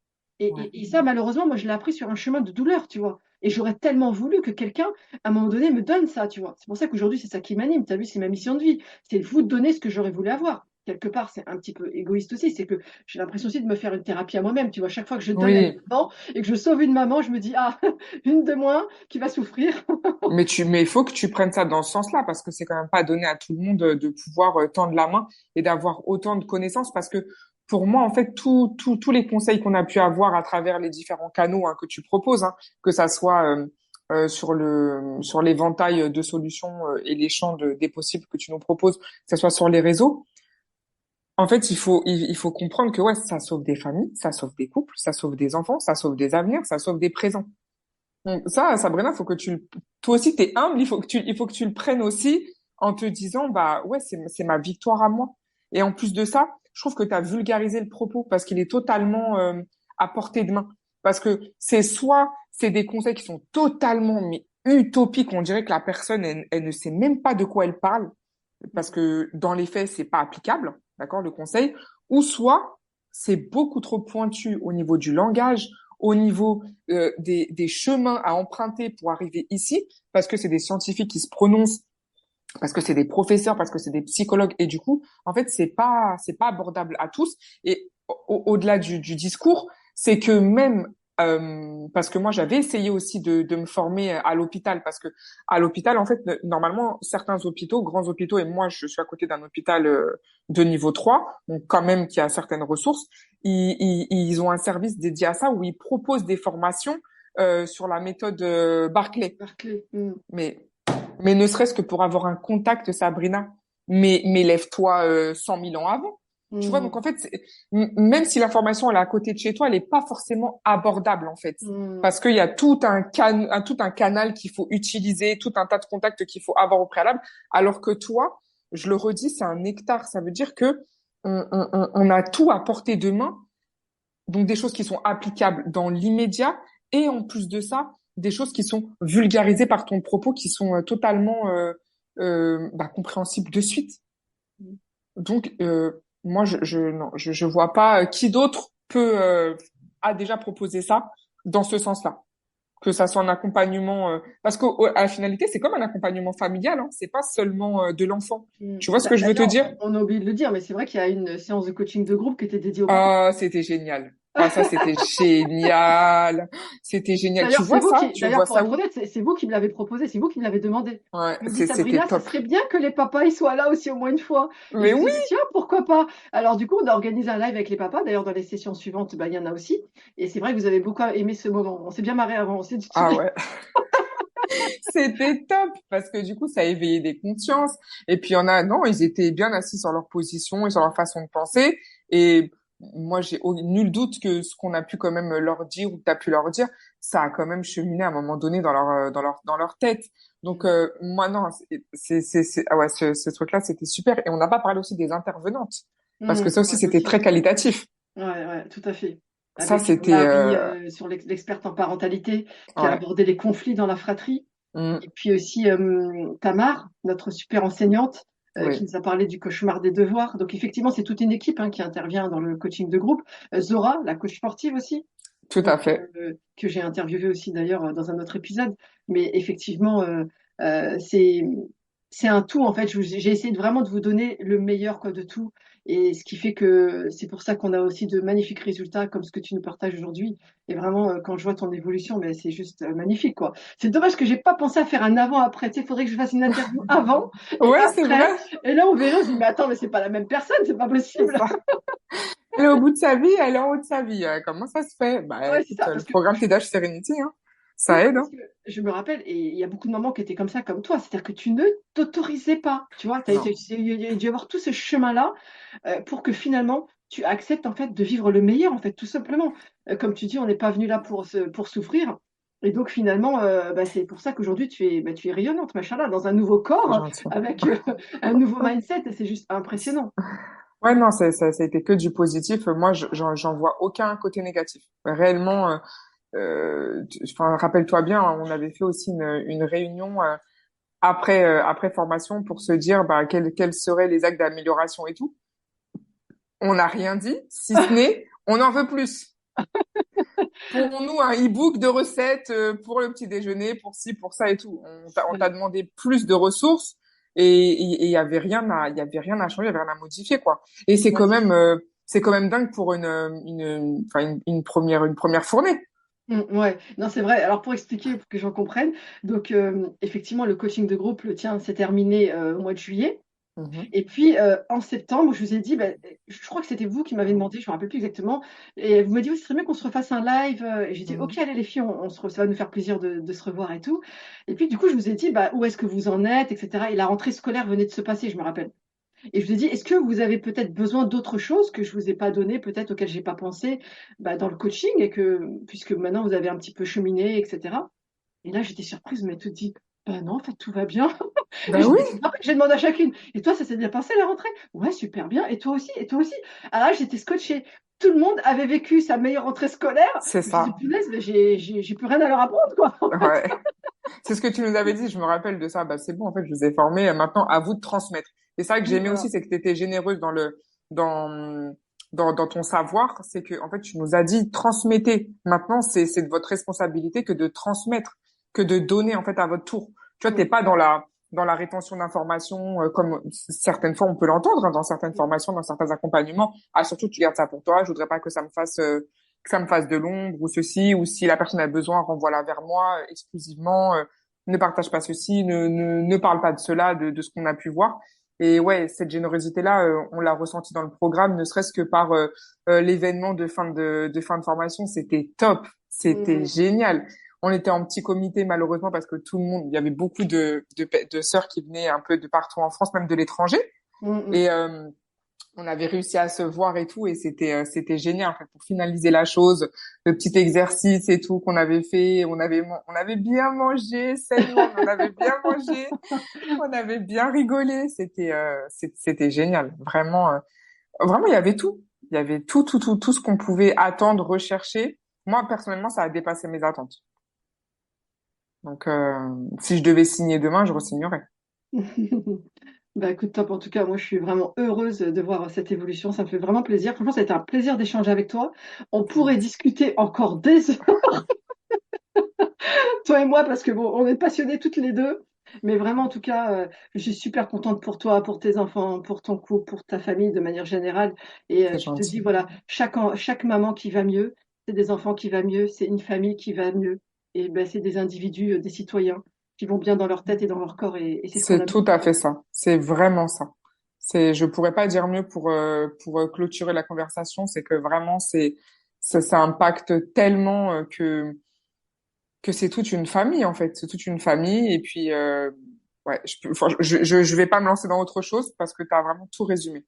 Et, Ouais. et ça, malheureusement, moi, je l'ai appris sur un chemin de douleur, tu vois. Et j'aurais tellement voulu que quelqu'un, à un moment donné, me donne ça, tu vois. C'est pour ça qu'aujourd'hui, c'est ça qui m'anime. Tu as vu, c'est ma mission de vie. C'est vous donner ce que j'aurais voulu avoir. Quelque part, c'est un petit peu égoïste aussi. C'est que j'ai l'impression aussi de me faire une thérapie à moi-même. Tu vois, chaque fois que je donne à une Oui, maman et que je sauve une maman, je me dis, ah, une de moins qui va souffrir. mais il faut que tu prennes ça dans ce sens-là parce que c'est quand même pas donné à tout le monde de pouvoir tendre la main et d'avoir autant de connaissances parce que pour moi, en fait, tous les conseils qu'on a pu avoir à travers les différents canaux hein, que tu proposes, hein, que ça soit sur l'éventail de solutions et les champs des possibles que tu nous proposes, que ça soit sur les réseaux, en fait, il faut comprendre que ouais, ça sauve des familles, ça sauve des couples, ça sauve des enfants, ça sauve des avenirs, ça sauve des présents. Donc ça, Sabrina, faut que toi aussi, t'es humble, il faut que tu le prennes aussi en te disant, bah ouais, c'est ma victoire à moi. Et en plus de ça, je trouve que tu as vulgarisé le propos parce qu'il est totalement à portée de main. Parce que c'est des conseils qui sont totalement mais utopiques, on dirait que la personne, elle ne sait même pas de quoi elle parle, parce que dans les faits, c'est pas applicable, d'accord, le conseil, ou soit c'est beaucoup trop pointu au niveau du langage, au niveau des chemins à emprunter pour arriver ici, parce que c'est des scientifiques qui se prononcent, parce que c'est des professeurs, parce que c'est des psychologues, et du coup, en fait, c'est pas abordable à tous. Et au-delà du discours, c'est que même parce que moi j'avais essayé aussi de me former à l'hôpital parce que à l'hôpital en fait normalement certains hôpitaux grands hôpitaux et moi je suis à côté d'un hôpital de niveau 3 donc quand même qui a certaines ressources ils ont un service dédié à ça où ils proposent des formations sur la méthode Barclay Barclay. mais ne serait-ce que pour avoir un contact, Sabrina, mais lève-toi 100 000 ans avant. Tu vois, donc en fait, même si l'information elle est à côté de chez toi, elle n'est pas forcément abordable en fait, parce qu'il y a tout un canal qu'il faut utiliser, tout un tas de contacts qu'il faut avoir au préalable, alors que toi, je le redis, c'est un nectar. Ça veut dire que on a tout à portée de main donc des choses qui sont applicables dans l'immédiat et en plus de ça, des choses qui sont vulgarisées par ton propos, qui sont totalement bah, compréhensibles de suite. Donc moi non, je vois pas qui d'autre peut a déjà proposé ça dans ce sens-là. Que ça soit un accompagnement parce qu'à la finalité c'est comme un accompagnement familial, hein, c'est pas seulement de l'enfant. Tu vois ce que je veux te D'ailleurs, dire? on a oublié de le dire, mais c'est vrai qu'il y a une séance de coaching de groupe qui était dédiée aux parents. Ah, c'était génial. Ah, ça, c'était génial. C'était génial. Tu D'ailleurs, vois ça? Tu d'ailleurs, vois pour ça être où? honnête, c'est vous qui me l'avez proposé, c'est vous qui me l'avez demandé. Ouais, Vous me dites, c'était Sabrina, ça top. serait bien que les papas ils soient là aussi au moins une fois. Et Mais je vous oui, ai dit, tiens, pourquoi pas? Alors, du coup, on a organisé un live avec les papas. D'ailleurs, dans les sessions suivantes, bah, il y en a aussi. Et c'est vrai que vous avez beaucoup aimé ce moment. On s'est bien marré avant. On s'est dit, ah ouais, c'était top parce que du coup, ça a éveillé des consciences. Et puis, il y en a, non, ils étaient bien assis sur leur position et sur leur façon de penser. Et moi, nul doute que ce qu'on a pu quand même leur dire ou que tu as pu leur dire, ça a quand même cheminé à un moment donné dans leur tête. Donc, moi, non, ah ouais, ce truc-là, c'était super. Et on n'a pas parlé aussi des intervenantes parce que ça aussi, Ouais, c'était aussi. très qualitatif. Ouais, ouais, tout à fait. Ça, Avec c'était, Marie, sur l'experte en parentalité, qui a ouais, abordé les conflits dans la fratrie. mm, Et puis aussi Tamar, notre super enseignante, qui oui, nous a parlé du cauchemar des devoirs. Donc effectivement, c'est toute une équipe hein, qui intervient dans le coaching de groupe. Zora, la coach sportive aussi, tout donc à fait. que j'ai interviewé aussi d'ailleurs dans un autre épisode. Mais effectivement, c'est un tout en fait. J'ai essayé vraiment de vous donner le meilleur quoi de tout. Et ce qui fait que c'est pour ça qu'on a aussi de magnifiques résultats comme ce que tu nous partages aujourd'hui. Et vraiment, quand je vois ton évolution, mais c'est juste magnifique, quoi. C'est dommage que j'ai pas pensé à faire un avant-après. Tu sais, il faudrait que je fasse une interview avant et Ouais, c'est après. vrai. Et là, on verrait, on se dit, mais attends, mais c'est pas la même personne, c'est pas C'est possible. ça. Elle est au bout de sa vie, elle est en haut de sa vie. Comment ça se fait? Bah, Ouais, c'est écoute, ça. le Parce que programme TDAH Serenity, hein, oui, ça aide, parce hein. que je me rappelle, et il y a beaucoup de mamans qui étaient comme ça, comme toi, c'est-à-dire que tu ne t'autorisais pas, tu vois, Non, il y a dû avoir tout ce chemin-là pour que finalement tu acceptes en fait de vivre le meilleur, en fait, tout simplement. Comme tu dis, on n'est pas venu là pour souffrir. Et donc finalement, bah, c'est pour ça qu'aujourd'hui tu es rayonnante, machallah, dans un nouveau c'est corps, gentil. avec un nouveau mindset, et c'est juste impressionnant. Ouais, non, ça a été que du positif. Moi, j'en vois aucun côté négatif. Réellement, enfin, rappelle-toi bien, hein, on avait fait aussi une réunion après formation pour se dire bah, quels seraient les actes d'amélioration et tout. On n'a rien dit, si ce n'est on en veut plus. Pour nous un e-book de recettes pour le petit déjeuner, pour ci, pour ça et tout. On t'a demandé plus de ressources et il y avait rien il y avait rien à changer, il y avait rien à modifier quoi. Et Ouais, c'est ça. c'est quand même dingue pour enfin une première fournée. Ouais, non, c'est vrai. Alors, pour expliquer, pour que j'en comprenne, donc, effectivement, le coaching de groupe, le tien, s'est terminé au mois de juillet. Mhm. Et puis, en septembre, je vous ai dit, ben, je crois que c'était vous qui m'avez demandé, je ne me rappelle plus exactement, et vous m'avez dit, oui, ce serait bien qu'on se refasse un live. Et j'ai dit, OK, Mhm. allez, les filles, ça va nous faire plaisir de se revoir et tout. Et puis, du coup, je vous ai dit, bah, où est-ce que vous en êtes, etc. Et la rentrée scolaire venait de se passer, je me rappelle. Et je vous ai dit, est-ce que vous avez peut-être besoin d'autres choses que je vous ai pas donné, peut-être auxquelles j'ai pas pensé bah, dans le coaching, et que, puisque maintenant vous avez un petit peu cheminé, etc. Et là, j'étais surprise, mais tout dit, bah non, en fait, tout va bien. Et Ben oui, après, j'ai demandé à chacune, et toi, ça s'est bien passé la rentrée? Ouais, super bien. Et toi aussi? Et toi aussi? Alors là, j'étais scotchée. Tout le monde avait vécu sa meilleure rentrée scolaire. c'est Je me suis dit, ça. punaise, mais j'ai plus rien à leur apprendre, quoi. Ouais. C'est ce que tu nous avais dit, je me rappelle de ça. Bah, c'est bon, en fait, je vous ai formé. Maintenant, à vous de transmettre. Et ça que j'ai Oui, aimé aussi, voilà. c'est que tu étais généreuse dans, dans ton savoir. C'est que, en fait, tu nous as dit, transmettez. Maintenant, c'est de votre responsabilité que de transmettre, que de donner, en fait, à votre tour. Tu vois, t'es Mm. pas dans la rétention d'informations, comme certaines fois on peut l'entendre, hein, dans certaines formations, dans certains accompagnements. Ah, surtout, tu gardes ça pour toi. Je voudrais pas que ça me fasse, que ça me fasse de l'ombre ou ceci, ou si la personne a besoin, renvoie-la vers moi exclusivement, ne partage pas ceci, ne parle pas de cela, de ce qu'on a pu voir. Et ouais, cette générosité-là, on l'a ressentie dans le programme, ne serait-ce que par l'événement de fin de formation, c'était top, c'était Mm. génial. On était en petit comité malheureusement parce que tout le monde, il y avait beaucoup de sœurs qui venaient un peu de partout en France, même de l'étranger. Mm. Mm. Et on avait réussi à se voir et tout, et c'était génial en fait pour finaliser la chose, le petit exercice et tout qu'on avait fait, on avait bien mangé sainement, mais on avait bien mangé, on avait bien rigolé, c'était génial, vraiment vraiment il y avait tout, il y avait tout ce qu'on pouvait attendre, rechercher. Moi personnellement ça a dépassé mes attentes. Donc si je devais signer demain, je re-signerais. Bah écoute, top. En tout cas, moi, je suis vraiment heureuse de voir cette évolution. Ça me fait vraiment plaisir. Franchement, ça a été un plaisir d'échanger avec toi. On C'est pourrait gentil. discuter encore des heures, toi et moi, parce que bon, on est passionnés toutes les deux. Mais vraiment, en tout cas, je suis super contente pour toi, pour tes enfants, pour ton couple, pour ta famille de manière générale. Et C'est tu te dis, gentil. voilà, chaque maman qui va mieux, c'est des enfants qui va mieux, c'est une famille qui va mieux. Et ben, c'est des individus, des citoyens qui vont bien dans leur tête et dans leur corps. Et c'est ce qu'on C'est a tout à besoin. fait ça. C'est vraiment ça. Je pourrais pas dire mieux pour clôturer la conversation. C'est que vraiment, ça impacte tellement que c'est toute une famille, en fait. C'est toute une famille. Et puis, ouais, je vais pas me lancer dans autre chose parce que tu as vraiment tout résumé.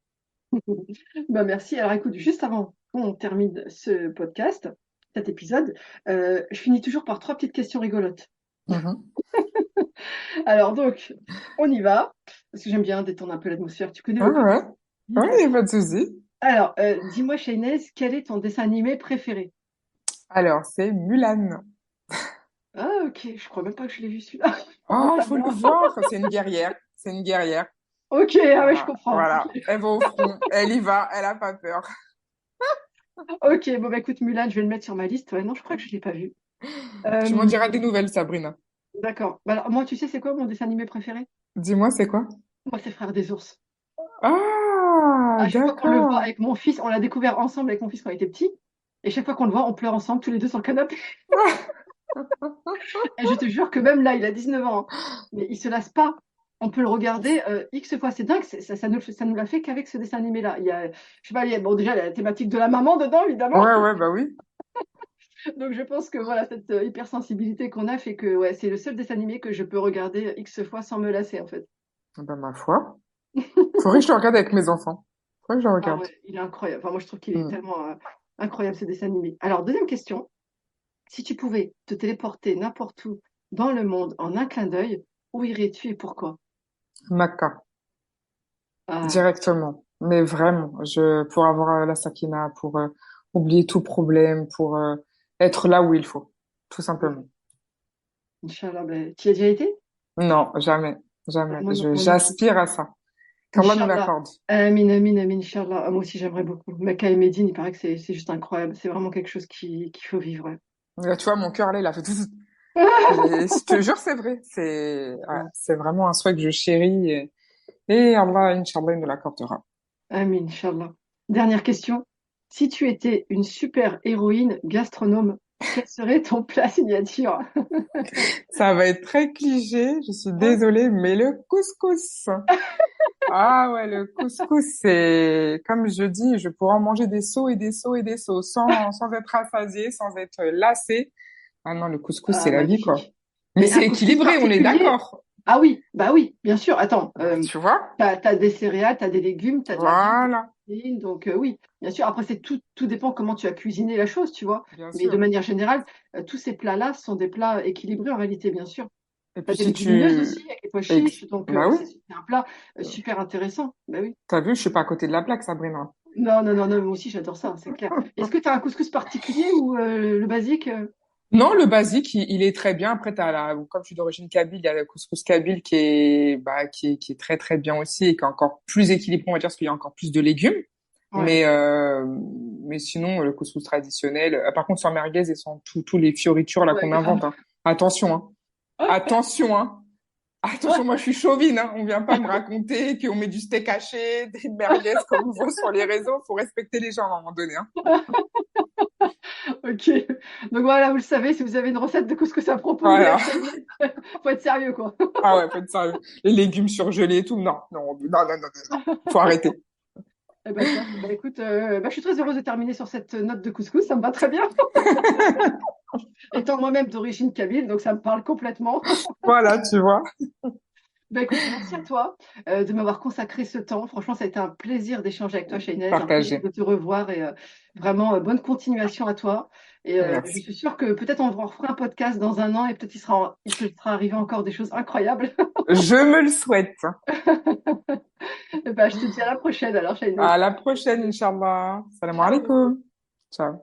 Bah, merci. Alors écoute, juste avant qu'on termine ce podcast, cet épisode, je finis toujours par trois petites questions rigolotes. Mhm. Alors donc, on y va, parce que j'aime bien détendre un peu l'atmosphère. Tu connais Ah le ouais. principe. Ouais, y a pas de souci. Alors, dis-moi, Shaynez, quel est ton dessin animé préféré? Alors, c'est Mulan. Ah, ok, je crois même pas que je l'ai vu celui-là. Oh, Oh, il la faut le blanc. voir. C'est une guerrière. C'est une guerrière. Ok, ah ouais, je Voilà, comprends. Ok, voilà. Elle va au front. Elle y va. Elle a pas peur. ok, bon bah écoute, Mulan, je vais le mettre sur ma liste. Ouais, non, je crois que je l'ai pas vu. Tu m'en Euh, diras des nouvelles, Sabrina. d'accord. Bah, alors, moi, tu sais, c'est quoi mon dessin animé préféré? Dis-moi, c'est quoi? Moi, c'est Frères des ours. Ah, À chaque fois qu'on le voit d'accord. avec mon fils, on l'a découvert ensemble avec mon fils quand il était petit. Et chaque fois qu'on le voit, on pleure ensemble, tous les deux sur le canapé. Et je te jure que même là, il a 19 ans, hein, mais il se lasse pas. On peut le regarder X fois. C'est dingue, ça nous l'a fait qu'avec ce dessin animé-là. Il y a, je sais pas, bon, déjà, il y a la thématique de la maman dedans, évidemment. Ouais, ouais, bah oui. Donc, je pense que voilà, cette hypersensibilité qu'on a fait que ouais, c'est le seul dessin animé que je peux regarder X fois sans me lasser, en fait. Bah, ma foi. Faudrait que je le regarde avec mes enfants. Faudrait que je le Ah regarde. ouais, il est incroyable. Enfin, moi, je trouve qu'il est Hmm. tellement incroyable, ce dessin animé. Alors, deuxième question. Si tu pouvais te téléporter n'importe où dans le monde en un clin d'œil, où irais-tu et pourquoi? Maca, Ah, directement. Mais vraiment, pour avoir la sakina, pour oublier tout problème, pour être là où il faut. Tout ouais. simplement. Inch'Allah, ben, tu y as déjà été? Non, jamais. Jamais. Moi non plus. J'aspire à ça. Qu'Allah nous Inch'Allah. l'accorde. Amin, amin, amin, Inch'Allah. Ah, moi aussi, j'aimerais beaucoup. Mecca et Médine, il paraît que c'est juste incroyable. C'est vraiment quelque chose qu'il faut vivre. Ouais. Tu vois, mon cœur, là, il a fait tout. Et je te jure, c'est vrai. Ouais, Bon, c'est vraiment un souhait que je chéris. Et Allah, Inch'Allah, il nous l'accordera. amin, Inch'Allah. Dernière question. Si tu étais une super héroïne gastronome, quel serait ton plat signature? Ça va être très cliché, je suis Hein. désolée, mais le couscous. Ah ouais, le couscous, c'est, comme je dis, je pourrais en manger des seaux et des seaux et des seaux sans être rassasiée, sans être lassée. Ah non, le couscous, c'est Ah, la vie, quoi. magnifique. Mais Et un c'est couscous équilibré, on est particulier? d'accord. Ah oui, bah oui, bien sûr. Attends, Tu vois? t'as des céréales, t'as des légumes, t'as de la viande, t'as des Voilà, protéines, donc oui, bien sûr. Après, c'est tout dépend comment tu as cuisiné la chose, tu vois. bien Mais de sûr. manière générale, tous ces plats-là sont des plats équilibrés en réalité, bien sûr. Et T'as puis des si légumineuses tu... aussi avec les pois chiches, donc Bah oui, c'est un plat super intéressant. Bah oui. t'as vu, je suis pas à côté de la plaque, Sabrina. Non, non, non, non, moi aussi j'adore ça, c'est clair. Est-ce que tu as un couscous particulier ou le basique? Non, le basique, il est très bien. Après, comme je suis d'origine kabyle, il y a le couscous kabyle qui est très très bien aussi et qui est encore plus équilibré, on va dire, parce qu'il y a encore plus de légumes. Ouais. Mais euh, mais sinon, le couscous traditionnel. Par contre, sans merguez et sans tous les fioritures là Ouais, qu'on grave. invente. Hein. Attention, hein. Attention, hein. Attention, moi je suis chauvine. Hein. On vient pas me raconter qu'on met du steak haché, des merguez comme on voit sur les réseaux. Faut respecter les gens à un moment donné. Hein. Ok. Donc voilà, vous le savez, si vous avez une recette de couscous à proposer à Voilà. Cheyenne, faut être sérieux, quoi. Ah ouais, faut être sérieux. Les légumes surgelés et tout. Non, non, non, non, non, non, non. Faut arrêter. Eh ben, top. Bah, écoute, je suis très heureuse de terminer sur cette note de couscous, ça me va très bien. Étant moi-même d'origine kabyle, donc ça me parle complètement. Voilà, tu vois. Bah, écoute, merci à toi de m'avoir consacré ce temps. Franchement, ça a été un plaisir d'échanger avec toi, Shaynez, un plaisir Partagé. de te revoir et vraiment bonne continuation à toi. Et je Merci. suis sûre que peut-être on refera un podcast dans un an et peut-être il te sera arrivé encore des choses incroyables. Je me le souhaite. Bah, je te dis à la prochaine alors, Shaynez. À la prochaine, Inch'Allah. Salam Ciao. alaikum. Ciao.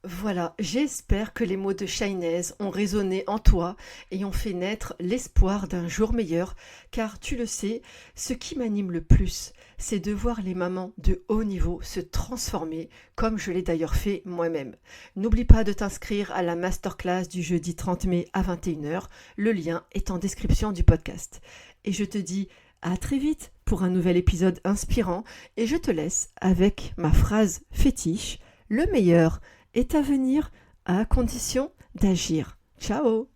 Voilà, j'espère que les mots de Shaynez ont résonné en toi et ont fait naître l'espoir d'un jour meilleur, car tu le sais, ce qui m'anime le plus, c'est de voir les mamans de haut niveau se transformer, comme je l'ai d'ailleurs fait moi-même. N'oublie pas de t'inscrire à la masterclass du jeudi 30 mai à 21h. Le lien est en description du podcast. Et je te dis à très vite pour un nouvel épisode inspirant et je te laisse avec ma phrase fétiche. Le meilleur est à venir à condition d'agir. Ciao!